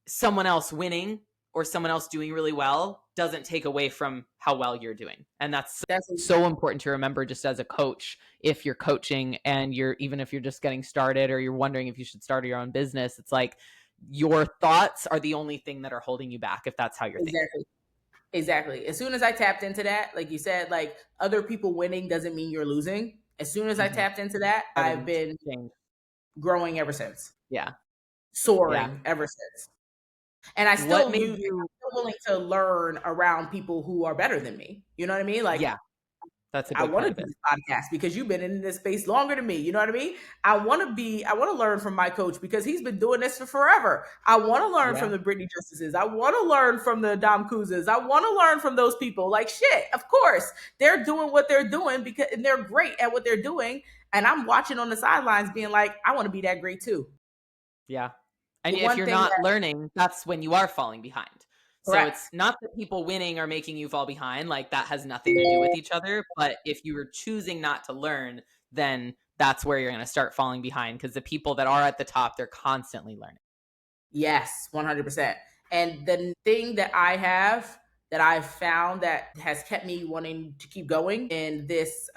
someone else winning or someone else doing really well doesn't take away from how well you're doing. And that's so important to remember just as a coach. If you're coaching and even if you're just getting started or you're wondering if you should start your own business, it's like your thoughts are the only thing that are holding you back if that's how you're thinking. Exactly. As soon as I tapped into that, like you said, like other people winning doesn't mean you're losing. As soon as I tapped into that, I've been growing ever since. Yeah. Soaring ever since. And I'm still willing to learn around people who are better than me. You know what I mean? Like, that's a big I want to do this podcast because you've been in this space longer than me. You know what I mean? I want to learn from my coach because he's been doing this for forever. I want to learn from the Brittany Justices. I want to learn from the Dom Kuzas. I want to learn from those people. Like, shit, of course, they're doing what they're doing and they're great at what they're doing. And I'm watching on the sidelines being like, I want to be that great too. Yeah. And if you're not learning, that's when you are falling behind. Correct. So it's not that people winning are making you fall behind. Like that has nothing to do with each other. But if you were choosing not to learn, then that's where you're going to start falling behind because the people that are at the top, they're constantly learning. Yes, 100%. And the thing that I've found that has kept me wanting to keep going in this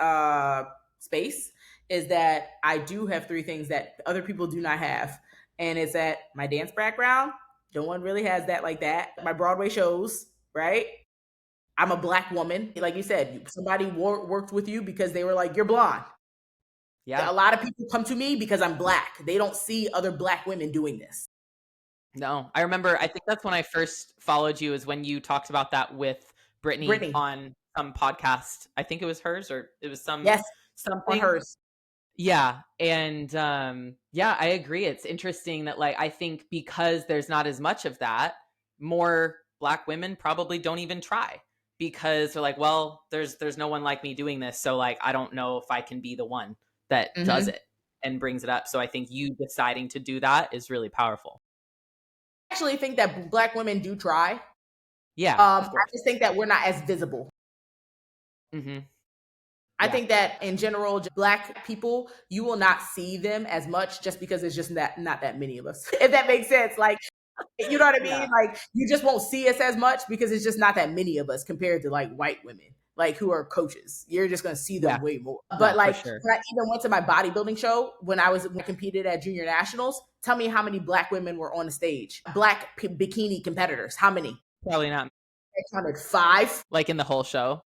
space is that I do have 3 things that other people do not have. And it's that my dance background, no one really has that like that. My Broadway shows, right? I'm a Black woman. Like you said, somebody worked with you because they were like, you're blonde. Yeah. A lot of people come to me because I'm Black. They don't see other Black women doing this. No, I remember, I think that's when I first followed you is when you talked about that with Brittany. On some podcast. I think it was hers or it was something. On hers. Yeah. And I agree. It's interesting that like, I think because there's not as much of that, more Black women probably don't even try because they're like, well, there's no one like me doing this. So like, I don't know if I can be the one that does it and brings it up. So I think you deciding to do that is really powerful. I actually think that Black women do try. Yeah. I just think that we're not as visible. Mm-hmm. I think that in general, Black people, you will not see them as much just because it's just not that many of us. If that makes sense. Like, you know what I mean? Yeah. Like, you just won't see us as much because it's just not that many of us compared to like white women, like who are coaches. You're just going to see them way more. But like, when I even went to my bodybuilding show, when I competed at junior nationals, tell me how many Black women were on the stage. Black bikini competitors. How many? Probably not. I counted 5. Like in the whole show?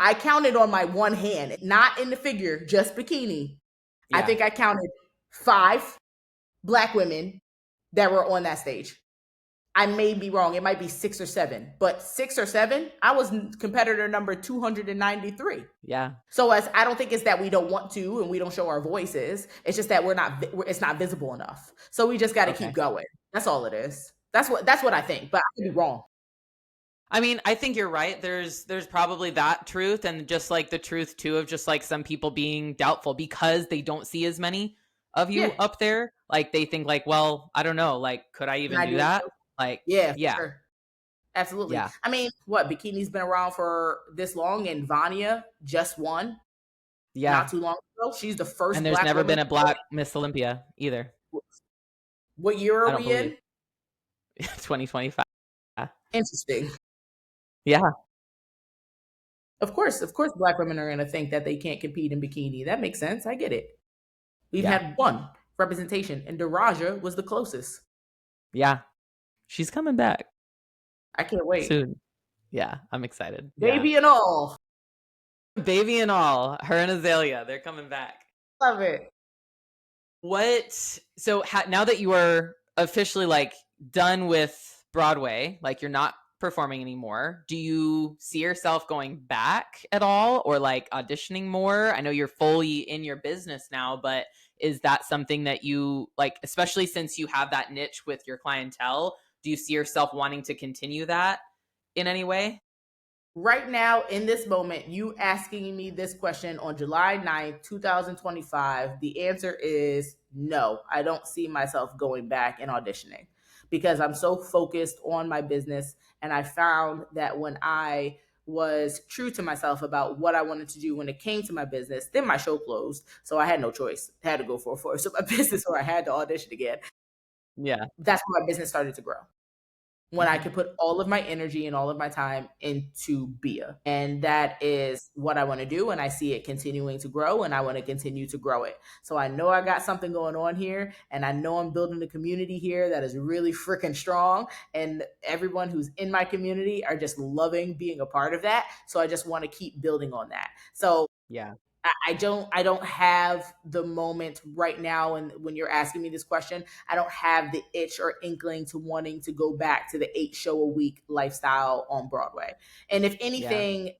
I counted on my one hand, not in the figure, just bikini. Yeah. I think I counted 5 Black women that were on that stage. I may be wrong. It might be 6 or 7, but 6 or 7, I was competitor number 293. Yeah. So I don't think it's that we don't want to and we don't show our voices. It's just that it's not visible enough. So we just got to keep going. That's all it is. That's what I think, but I could be wrong. I mean, I think you're right. There's probably that truth and just like the truth too of just like some people being doubtful because they don't see as many of you up there. Like they think like, well, I don't know, like could I even do that? Like Sure. Absolutely. Yeah. I mean, bikini's been around for this long and Vanya just won. Yeah. Not too long ago. She's the first and there's Black never been a Black Miss Olympia either. What year are we in? 2025. Interesting. Yeah. Of course, Black women are going to think that they can't compete in bikini. That makes sense. I get it. We've had one representation, and Daraja was the closest. Yeah. She's coming back. I can't wait. Soon. Yeah, I'm excited. Baby and all. Baby and all. Her and Azalea, they're coming back. Love it. So now that you are officially like done with Broadway, like you're not performing anymore, do you see yourself going back at all or like auditioning more? I know you're fully in your business now, but is that something that you like, especially since you have that niche with your clientele, do you see yourself wanting to continue that in any way? Right now, in this moment, you asking me this question on July 9th, 2025, the answer is no. I don't see myself going back and auditioning because I'm so focused on my business. And I found that when I was true to myself about what I wanted to do when it came to my business, then my show closed. So I had no choice. I had to go for so my business, or I had to audition again. Yeah. That's when my business started to grow, when I Mhm. could put all of my energy and all of my time into BIA. And that is what I want to do. And I see it continuing to grow, and I want to continue to grow it. So I know I got something going on here, and I know I'm building a community here that is really freaking strong. And everyone who's in my community are just loving being a part of that. So I just want to keep building on that. So Yeah. I don't have the moment right now, and when you're asking me this question, I don't have the itch or inkling to wanting to go back to the 8 show a week lifestyle on Broadway. And if Yeah. anything,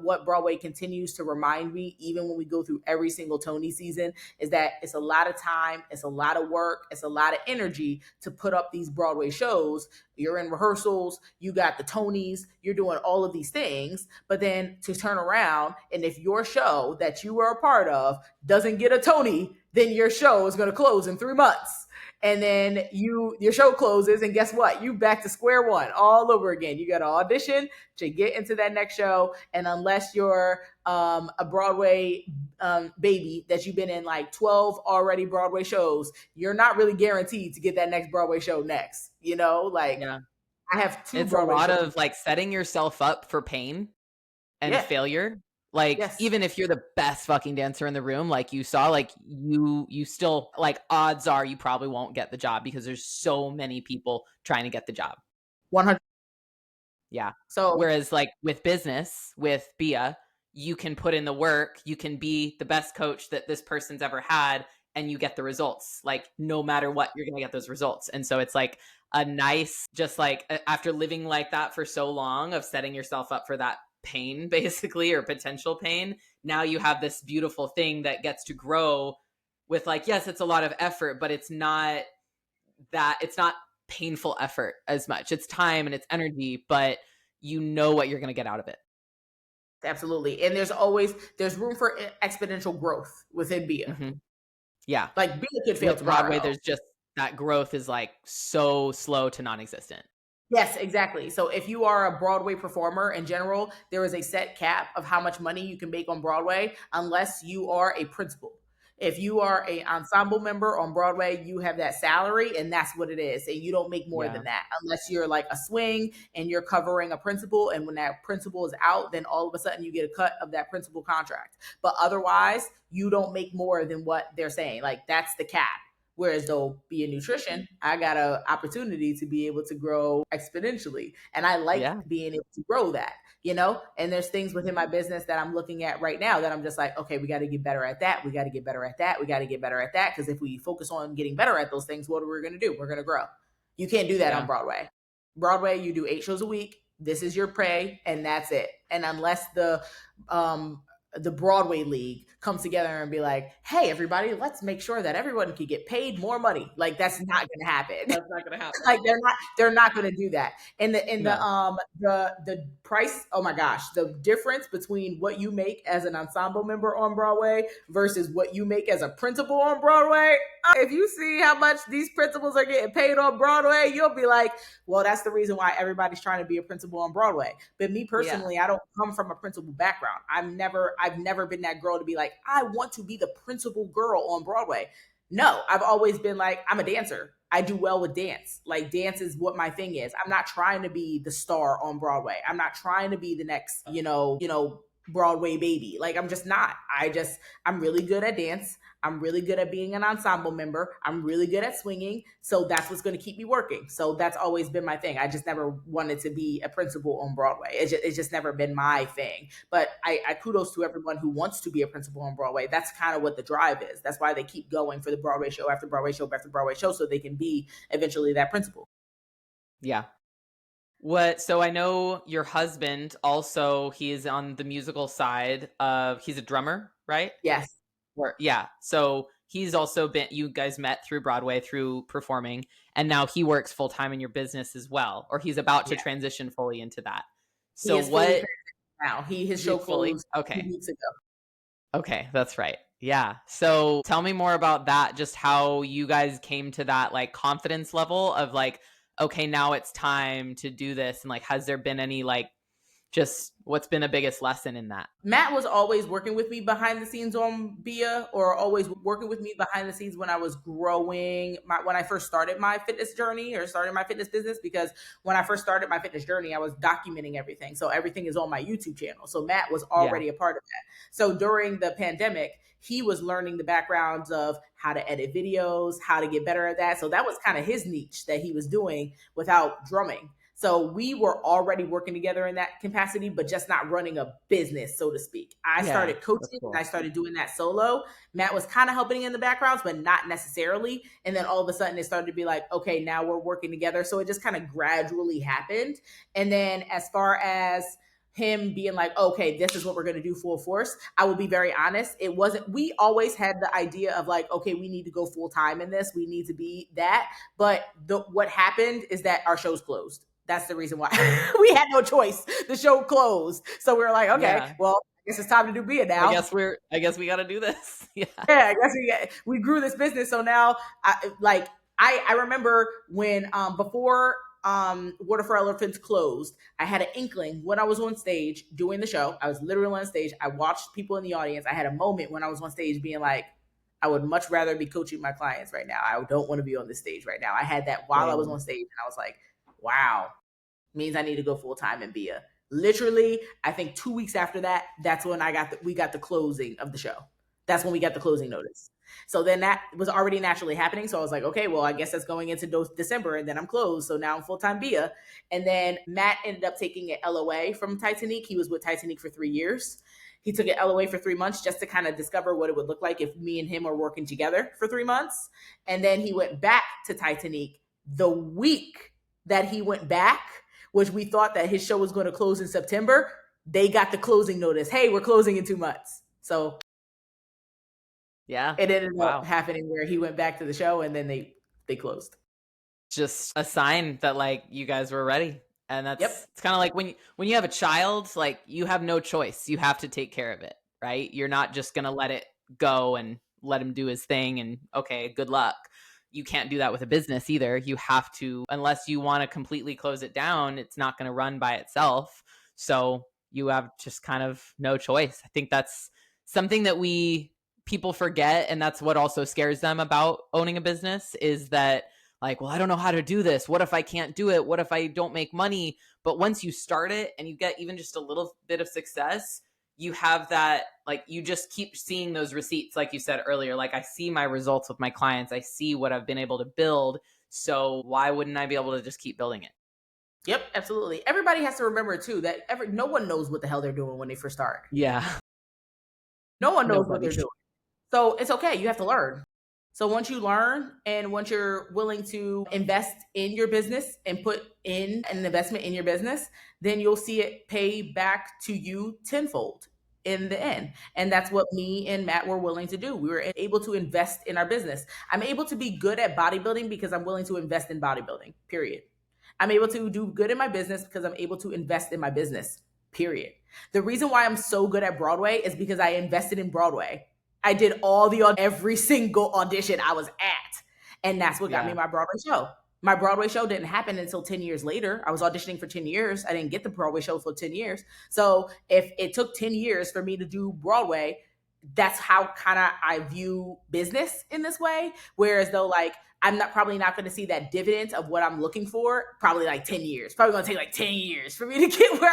what Broadway continues to remind me, even when we go through every single Tony season, is that it's a lot of time, it's a lot of work, it's a lot of energy to put up these Broadway shows. You're in rehearsals, you got the Tonys, you're doing all of these things, but then to turn around, and if your show that you were a part of doesn't get a Tony, then your show is going to close in 3 months. And then your show closes, and guess what? You back to square one all over again. You got to audition to get into that next show, and unless you're a Broadway baby that you've been in like 12 already Broadway shows, you're not really guaranteed to get that next Broadway show next. Like Yeah. I have two It's a Broadway lot shows. of, like, setting yourself up for pain and Yeah. failure. Like, Yes. even if you're the best fucking dancer in the room, like you saw, like, you still, like, odds are you probably won't get the job because there's so many people trying to get the job. 100. Yeah. So Whereas, like, with business, with BIA, you can put in the work, you can be the best coach that this person's ever had, and you get the results. Like, no matter what, you're gonna get those results. And so it's like a nice, just like after living like that for so long, of setting yourself up for that pain, basically, or potential pain. Now you have this beautiful thing that gets to grow with, like, yes, it's a lot of effort, but it's not painful effort as much. It's time and it's energy, but you know what you're going to get out of it. absolutely. And there's room for exponential growth within BIA. Hmm. Yeah. Like BIA could fail With Broadway, tomorrow. there's just that growth is like so slow to non-existent. Yes, exactly. So if you are a Broadway performer in general, there is a set cap of how much money you can make on Broadway unless you are a principal. If you are an ensemble member on Broadway, you have that salary, and that's what it is. And you don't make more Yeah. than that unless you're like a swing and you're covering a principal. And when that principal is out, then all of a sudden you get a cut of that principal contract. But otherwise, you don't make more than what they're saying. Like that's the cap. Whereas though BIA Nutrition, I got an opportunity to be able to grow exponentially. And I like Yeah. being able to grow that. And there's things within my business that I'm looking at right now that I'm just like, okay, we got to get better at that. We got to get better at that. We got to get better at that. Because if we focus on getting better at those things, what are we going to do? We're going to grow. You can't do that on Yeah. Broadway. Broadway, you do 8 shows a week. This is your pay, and that's it. And unless the Broadway League comes together and be like, "Hey, everybody, let's make sure that everyone can get paid more money." Like that's not going to happen. That's not going to happen. Like they're not going to do that. And No. the price, oh my gosh, the difference between what you make as an ensemble member on Broadway versus what you make as a principal on Broadway. If you see how much these principals are getting paid on Broadway, you'll be like, well, that's the reason why everybody's trying to be a principal on Broadway. But me personally, I don't come from a principal background. I've never been that girl to be like, I want to be the principal girl on Broadway. No, I've always been like, I'm a dancer. I do well with dance. Like dance is what my thing is. I'm not trying to be the star on Broadway. I'm not trying to be the next, Broadway baby. Like I'm just not. I'm really good at dance. I'm really good at being an ensemble member. I'm really good at swinging. So that's what's going to keep me working. So that's always been my thing. I just never wanted to be a principal on Broadway. It's just never been my thing. But I kudos to everyone who wants to be a principal on Broadway. That's kind of what the drive is. That's why they keep going for the Broadway show after Broadway show after Broadway show, so they can be eventually that principal. Yeah. So I know your husband also, he's on the musical side of, he's a drummer, right? Yes. Yeah. So he's also you guys met through Broadway, through performing, and now he works full time in your business as well, or he's about to Yeah. transition fully into that. He So is fully what, transitioned now. His he show fully, closed 2 okay. weeks ago. Okay. That's right. Yeah. So tell me more about that, just how you guys came to that like confidence level of like, okay, now it's time to do this. And like, has there been any like just what's been the biggest lesson in that? Matt was always working with me behind the scenes on BIA, or always working with me behind the scenes when I was growing when I first started my fitness journey or started my fitness business. Because when I first started my fitness journey, I was documenting everything. So everything is on my YouTube channel. So Matt was already a part of that. So during the pandemic, he was learning the backgrounds of how to edit videos, how to get better at that. So that was kind of his niche that he was doing without drumming. So we were already working together in that capacity, but just not running a business, so to speak. I started coaching and I started doing that solo. Matt was kind of helping in the backgrounds, but not necessarily. And then all of a sudden it started to be like, okay, now we're working together. So it just kind of gradually happened. And then as far as him being like, okay, this is what we're going to do full force, I will be very honest. It wasn't, we always had the idea of like, okay, we need to go full time in this. We need to be that. But what happened is that our show's closed. That's the reason why. We had no choice. The show closed. So we were like, okay, well, I guess it's time to do BIA now. I guess we got to do this. Yeah, I guess we grew this business. So now I remember when before Water for Elephants closed, I had an inkling when I was on stage doing the show. I was literally on stage. I watched people in the audience. I had a moment when I was on stage being like, I would much rather be coaching my clients right now. I don't want to be on this stage right now. I had that while I was on stage, and I was like, wow, means I need to go full time in BIA. Literally, I think 2 weeks after that, that's when we got the closing of the show. That's when we got the closing notice. So then that was already naturally happening. So I was like, okay, well, I guess that's going into December, and then I'm closed. So now I'm full-time BIA. And then Matt ended up taking an LOA from Titanic. He was with Titanic for 3 years. He took an LOA for 3 months just to kind of discover what it would look like if me and him were working together for 3 months. And then he went back to Titanic the week that he went back, which we thought that his show was going to close in September. They got the closing notice. Hey, we're closing in 2 months. So yeah, it ended up happening where he went back to the show and then they closed. Just a sign that like you guys were ready. And that's it's kind of like when you have a child, like you have no choice. You have to take care of it, right? You're not just going to let it go and let him do his thing and okay, good luck. You can't do that with a business either. You have to, unless you want to completely close it down, it's not going to run by itself. So you have just kind of no choice. I think that's something that people forget. And that's what also scares them about owning a business is that like, well, I don't know how to do this. What if I can't do it? What if I don't make money? But once you start it and you get even just a little bit of success, you have that, like, you just keep seeing those receipts. Like you said earlier, like I see my results with my clients. I see what I've been able to build. So why wouldn't I be able to just keep building it? Yep, absolutely. Everybody has to remember too that no one knows what the hell they're doing when they first start. Yeah. No one knows what they're doing. So it's okay. You have to learn. So once you learn and once you're willing to invest in your business and put in an investment in your business, then you'll see it pay back to you tenfold in the end. And that's what me and Matt were willing to do. We were able to invest in our business. I'm able to be good at bodybuilding because I'm willing to invest in bodybuilding, period. I'm able to do good in my business because I'm able to invest in my business, period. The reason why I'm so good at Broadway is because I invested in Broadway. I did every single audition I was at. And that's what got me my Broadway show. My Broadway show didn't happen until 10 years later. I was auditioning for 10 years. I didn't get the Broadway show for 10 years. So if it took 10 years for me to do Broadway, that's how kind of I view business in this way. Whereas though, like, I'm probably not going to see that dividend of what I'm looking for, probably like 10 years. Probably going to take like 10 years for me to get where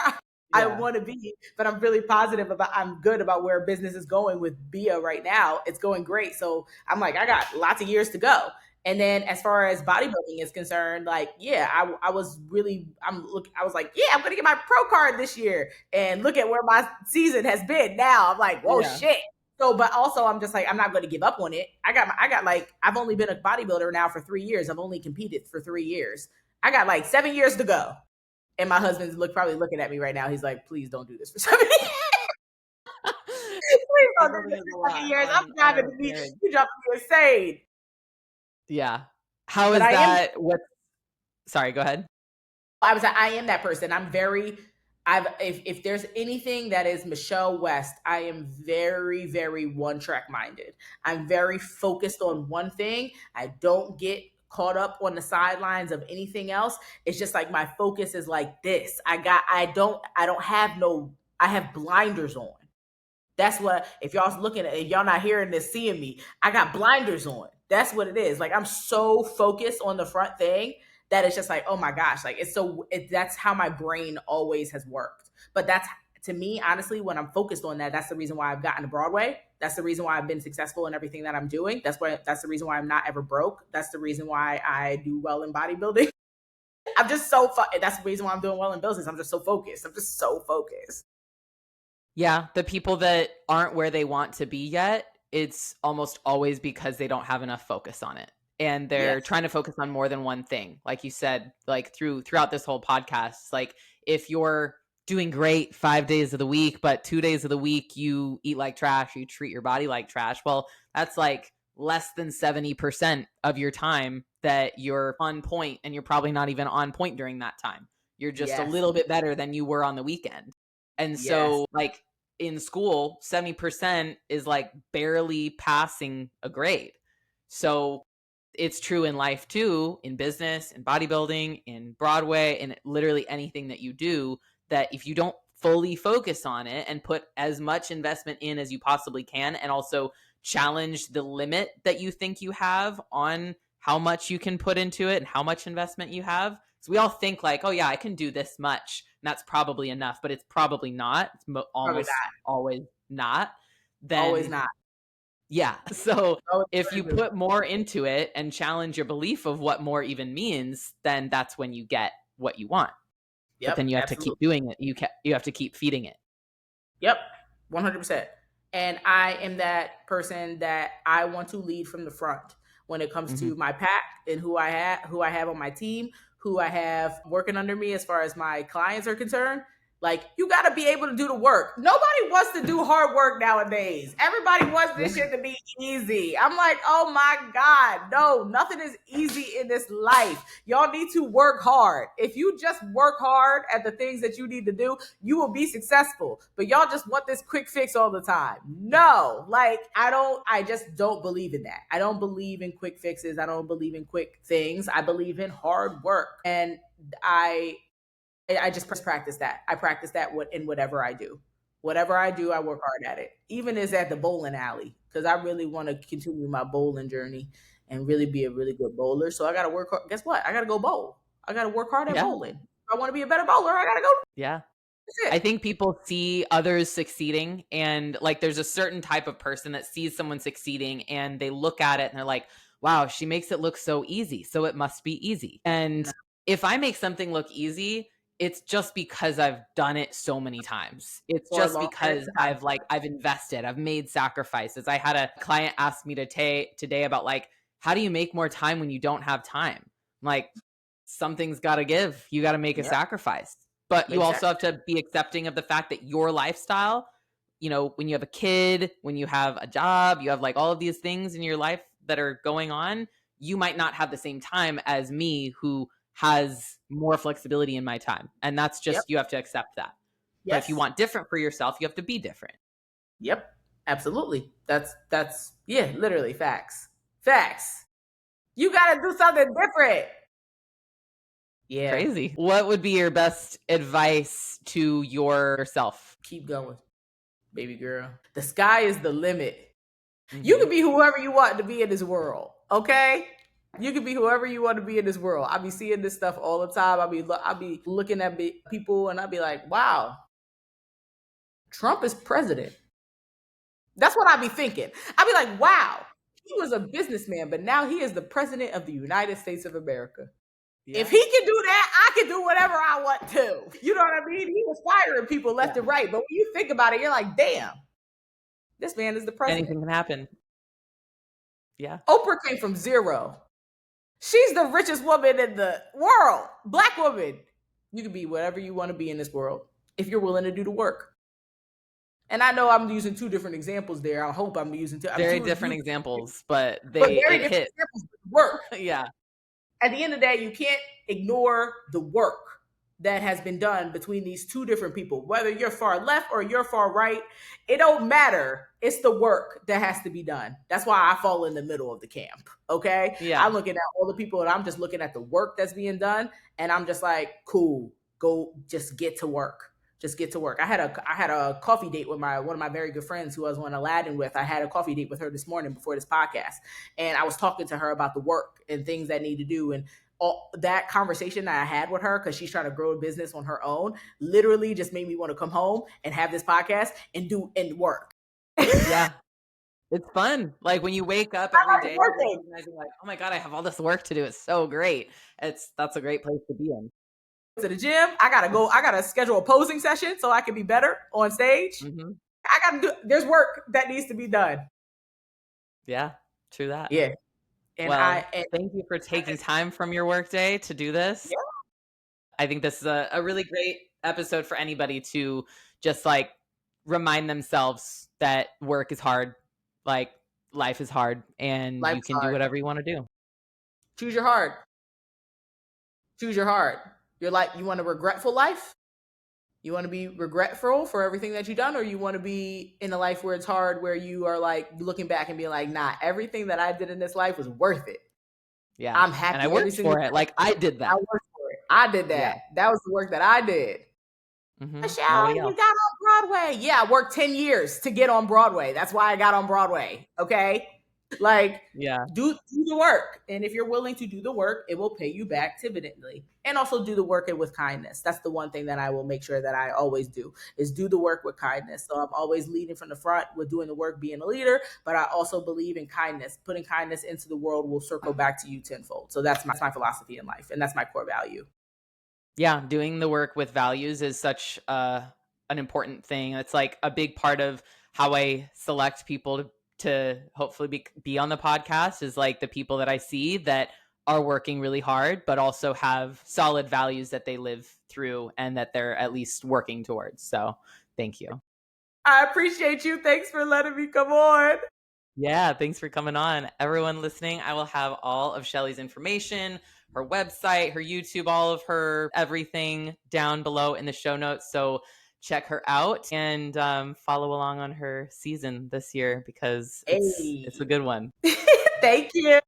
I want to be, but I'm really positive I'm good about where business is going with BIA right now. It's going great. So I'm like, I got lots of years to go. And then as far as bodybuilding is concerned, like, I was like, I'm going to get my pro card this year and look at where my season has been. Now I'm like, whoa, shit. So, but also I'm just like, I'm not going to give up on it. I've only been a bodybuilder now for 3 years. I've only competed for 3 years. I got like 7 years to go. And my husband's probably looking at me right now. He's like, please don't do this for 7 years. Please don't do this for 7 years. I'm driving to be, you're driving me insane. Yeah. How is that? Sorry, go ahead. I am that person. If there's anything that is Michelle West, I am very, very one track minded. I'm very focused on one thing. I don't get caught up on the sidelines of anything else. It's just like my focus is like this. I have blinders on. That's what, if y'all's looking at, if y'all not hearing this, seeing me, I got blinders on. That's what it is. Like, I'm so focused on the front thing that it's just like, oh my gosh, like that's how my brain always has worked. But that's, to me, honestly, when I'm focused on that, that's the reason why I've gotten to Broadway. That's the reason why I've been successful in everything that I'm doing. That's the reason why I'm not ever broke. That's the reason why I do well in bodybuilding. I'm just that's the reason why I'm doing well in business. I'm just so focused. Yeah, the people that aren't where they want to be yet, it's almost always because they don't have enough focus on it. And they're trying to focus on more than one thing. Like you said, like throughout this whole podcast, like if you're doing great 5 days of the week, but 2 days of the week you eat like trash, you treat your body like trash, well, that's like less than 70% of your time that you're on point, and you're probably not even on point during that time. You're just a little bit better than you were on the weekend. And so like in school, 70% is like barely passing a grade. So it's true in life too, in business, in bodybuilding, in Broadway, in literally anything that you do, that if you don't fully focus on it and put as much investment in as you possibly can, and also challenge the limit that you think you have on how much you can put into it and how much investment you have. So we all think like, oh yeah, I can do this much, and that's probably enough, but it's probably not. It's almost always not. Always not. Yeah. So if you put more into it and challenge your belief of what more even means, then that's when you get what you want. But then you have to keep doing it. You have to keep feeding it. Yep. 100%. And I am that person that I want to lead from the front when it comes to my pack and who I have on my team, who I have working under me as far as my clients are concerned. Like, you got to be able to do the work. Nobody wants to do hard work nowadays. Everybody wants this shit to be easy. I'm like, oh my God, no, nothing is easy in this life. Y'all need to work hard. If you just work hard at the things that you need to do, you will be successful. But y'all just want this quick fix all the time. No, like, I just don't believe in that. I don't believe in quick fixes. I don't believe in quick things. I believe in hard work. And I just practice that. I practice that in whatever I do. Whatever I do, I work hard at it. Even as at the bowling alley, because I really want to continue my bowling journey and really be a really good bowler. So I got to work hard. Guess what? I got to go bowl. I got to work hard at bowling. If I want to be a better bowler, I got to go. Yeah. I think people see others succeeding, and like there's a certain type of person that sees someone succeeding and they look at it and they're like, wow, she makes it look so easy, so it must be easy. And if I make something look easy, it's just because I've done it so many times. It's just because I've invested, I've made sacrifices. I had a client ask me today about like, how do you make more time when you don't have time? I'm like, something's got to give. You got to make a sacrifice. But you also have to be accepting of the fact that your lifestyle, you know, when you have a kid, when you have a job, you have like all of these things in your life that are going on, you might not have the same time as me, who has more flexibility in my time. And that's just, you have to accept that. But if you want different for yourself, you have to be different. Yep. Absolutely. That's literally facts. You got to do something different. Yeah. Crazy. What would be your best advice to yourself? Keep going, baby girl. The sky is the limit. You can be whoever you want to be in this world. Okay? You can be whoever you want to be in this world. I be seeing this stuff all the time. I be looking at people and I be like, wow, Trump is president. That's what I be thinking. I be like, wow, he was a businessman, but now he is the president of the United States of America. Yeah. If he can do that, I can do whatever I want to. You know what I mean? He was firing people left and right. But when you think about it, you're like, damn, this man is the president. Anything can happen. Yeah. Oprah came from zero. She's the richest woman in the world. Black woman. You can be whatever you want to be in this world if you're willing to do the work. And I know I'm using two different examples there. I hope I'm using very different examples, but very different examples work. Yeah. At the end of the day, you can't ignore the work. that has been done between these two different people. Whether you're far left or you're far right, it don't matter. It's the work that has to be done. That's why I fall in the middle of the camp. Okay. Yeah. I'm looking at all the people and I'm just looking at the work that's being done. And I'm just like, cool, go just get to work. Just get to work. I had a coffee date with one of my very good friends who I was on Aladdin with. I had a coffee date with her this morning before this podcast. And I was talking to her about the work and things that need to do. And all that conversation that I had with her, because she's trying to grow a business on her own, literally just made me want to come home and have this podcast and work. Yeah. It's fun. Like when you wake up every day recognizing like, oh my God, I have all this work to do. It's so great. That's a great place to be in. To the gym. I gotta schedule a posing session so I can be better on stage. Mm-hmm. There's work that needs to be done. Yeah, true that. Yeah. And thank you for taking time from your workday to do this. Yeah. I think this is a really great episode for anybody to just like remind themselves that work is hard, like life is hard, and you can do whatever you want to do. Choose your heart. Choose your heart. You want a regretful life? You want to be regretful for everything that you've done, or you want to be in a life where it's hard, where you are like looking back and being like, nah, everything that I did in this life was worth it. Yeah. I'm happy. And I worked for it. Like I did that. I worked for it. I did that. Yeah. That was the work that I did. Mm-hmm. Michelle, you got on Broadway. Yeah, I worked 10 years to get on Broadway. That's why I got on Broadway. Okay. Like, yeah, do the work. And if you're willing to do the work, it will pay you back dividendly. And also do the work with kindness. That's the one thing that I will make sure that I always do, is do the work with kindness. So I'm always leading from the front with doing the work, being a leader, but I also believe in kindness. Putting kindness into the world will circle back to you tenfold. So that's my philosophy in life. And that's my core value. Yeah, doing the work with values is such an important thing. It's like a big part of how I select people to hopefully be on the podcast, is like the people that I see that are working really hard, but also have solid values that they live through and that they're at least working towards. So thank you. I appreciate you. Thanks for letting me come on. Yeah, thanks for coming on. Everyone listening, I will have all of Shelly's information, her website, her YouTube, all of her everything down below in the show notes. So check her out and follow along on her season this year, because it's a good one. Thank you.